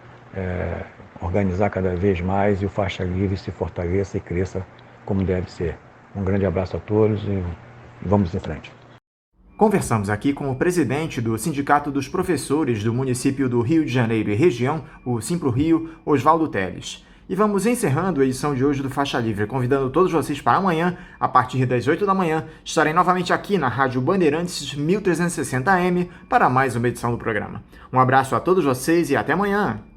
organizar cada vez mais e o Faixa Livre se fortaleça e cresça como deve ser. Um grande abraço a todos e vamos em frente. Conversamos aqui com o presidente do Sindicato dos Professores do município do Rio de Janeiro e região, o Simpro Rio, Oswaldo Telles. E vamos encerrando a edição de hoje do Faixa Livre, convidando todos vocês para amanhã, a partir das 8 da manhã, estarem novamente aqui na Rádio Bandeirantes 1360 AM para mais uma edição do programa. Um abraço a todos vocês e até amanhã!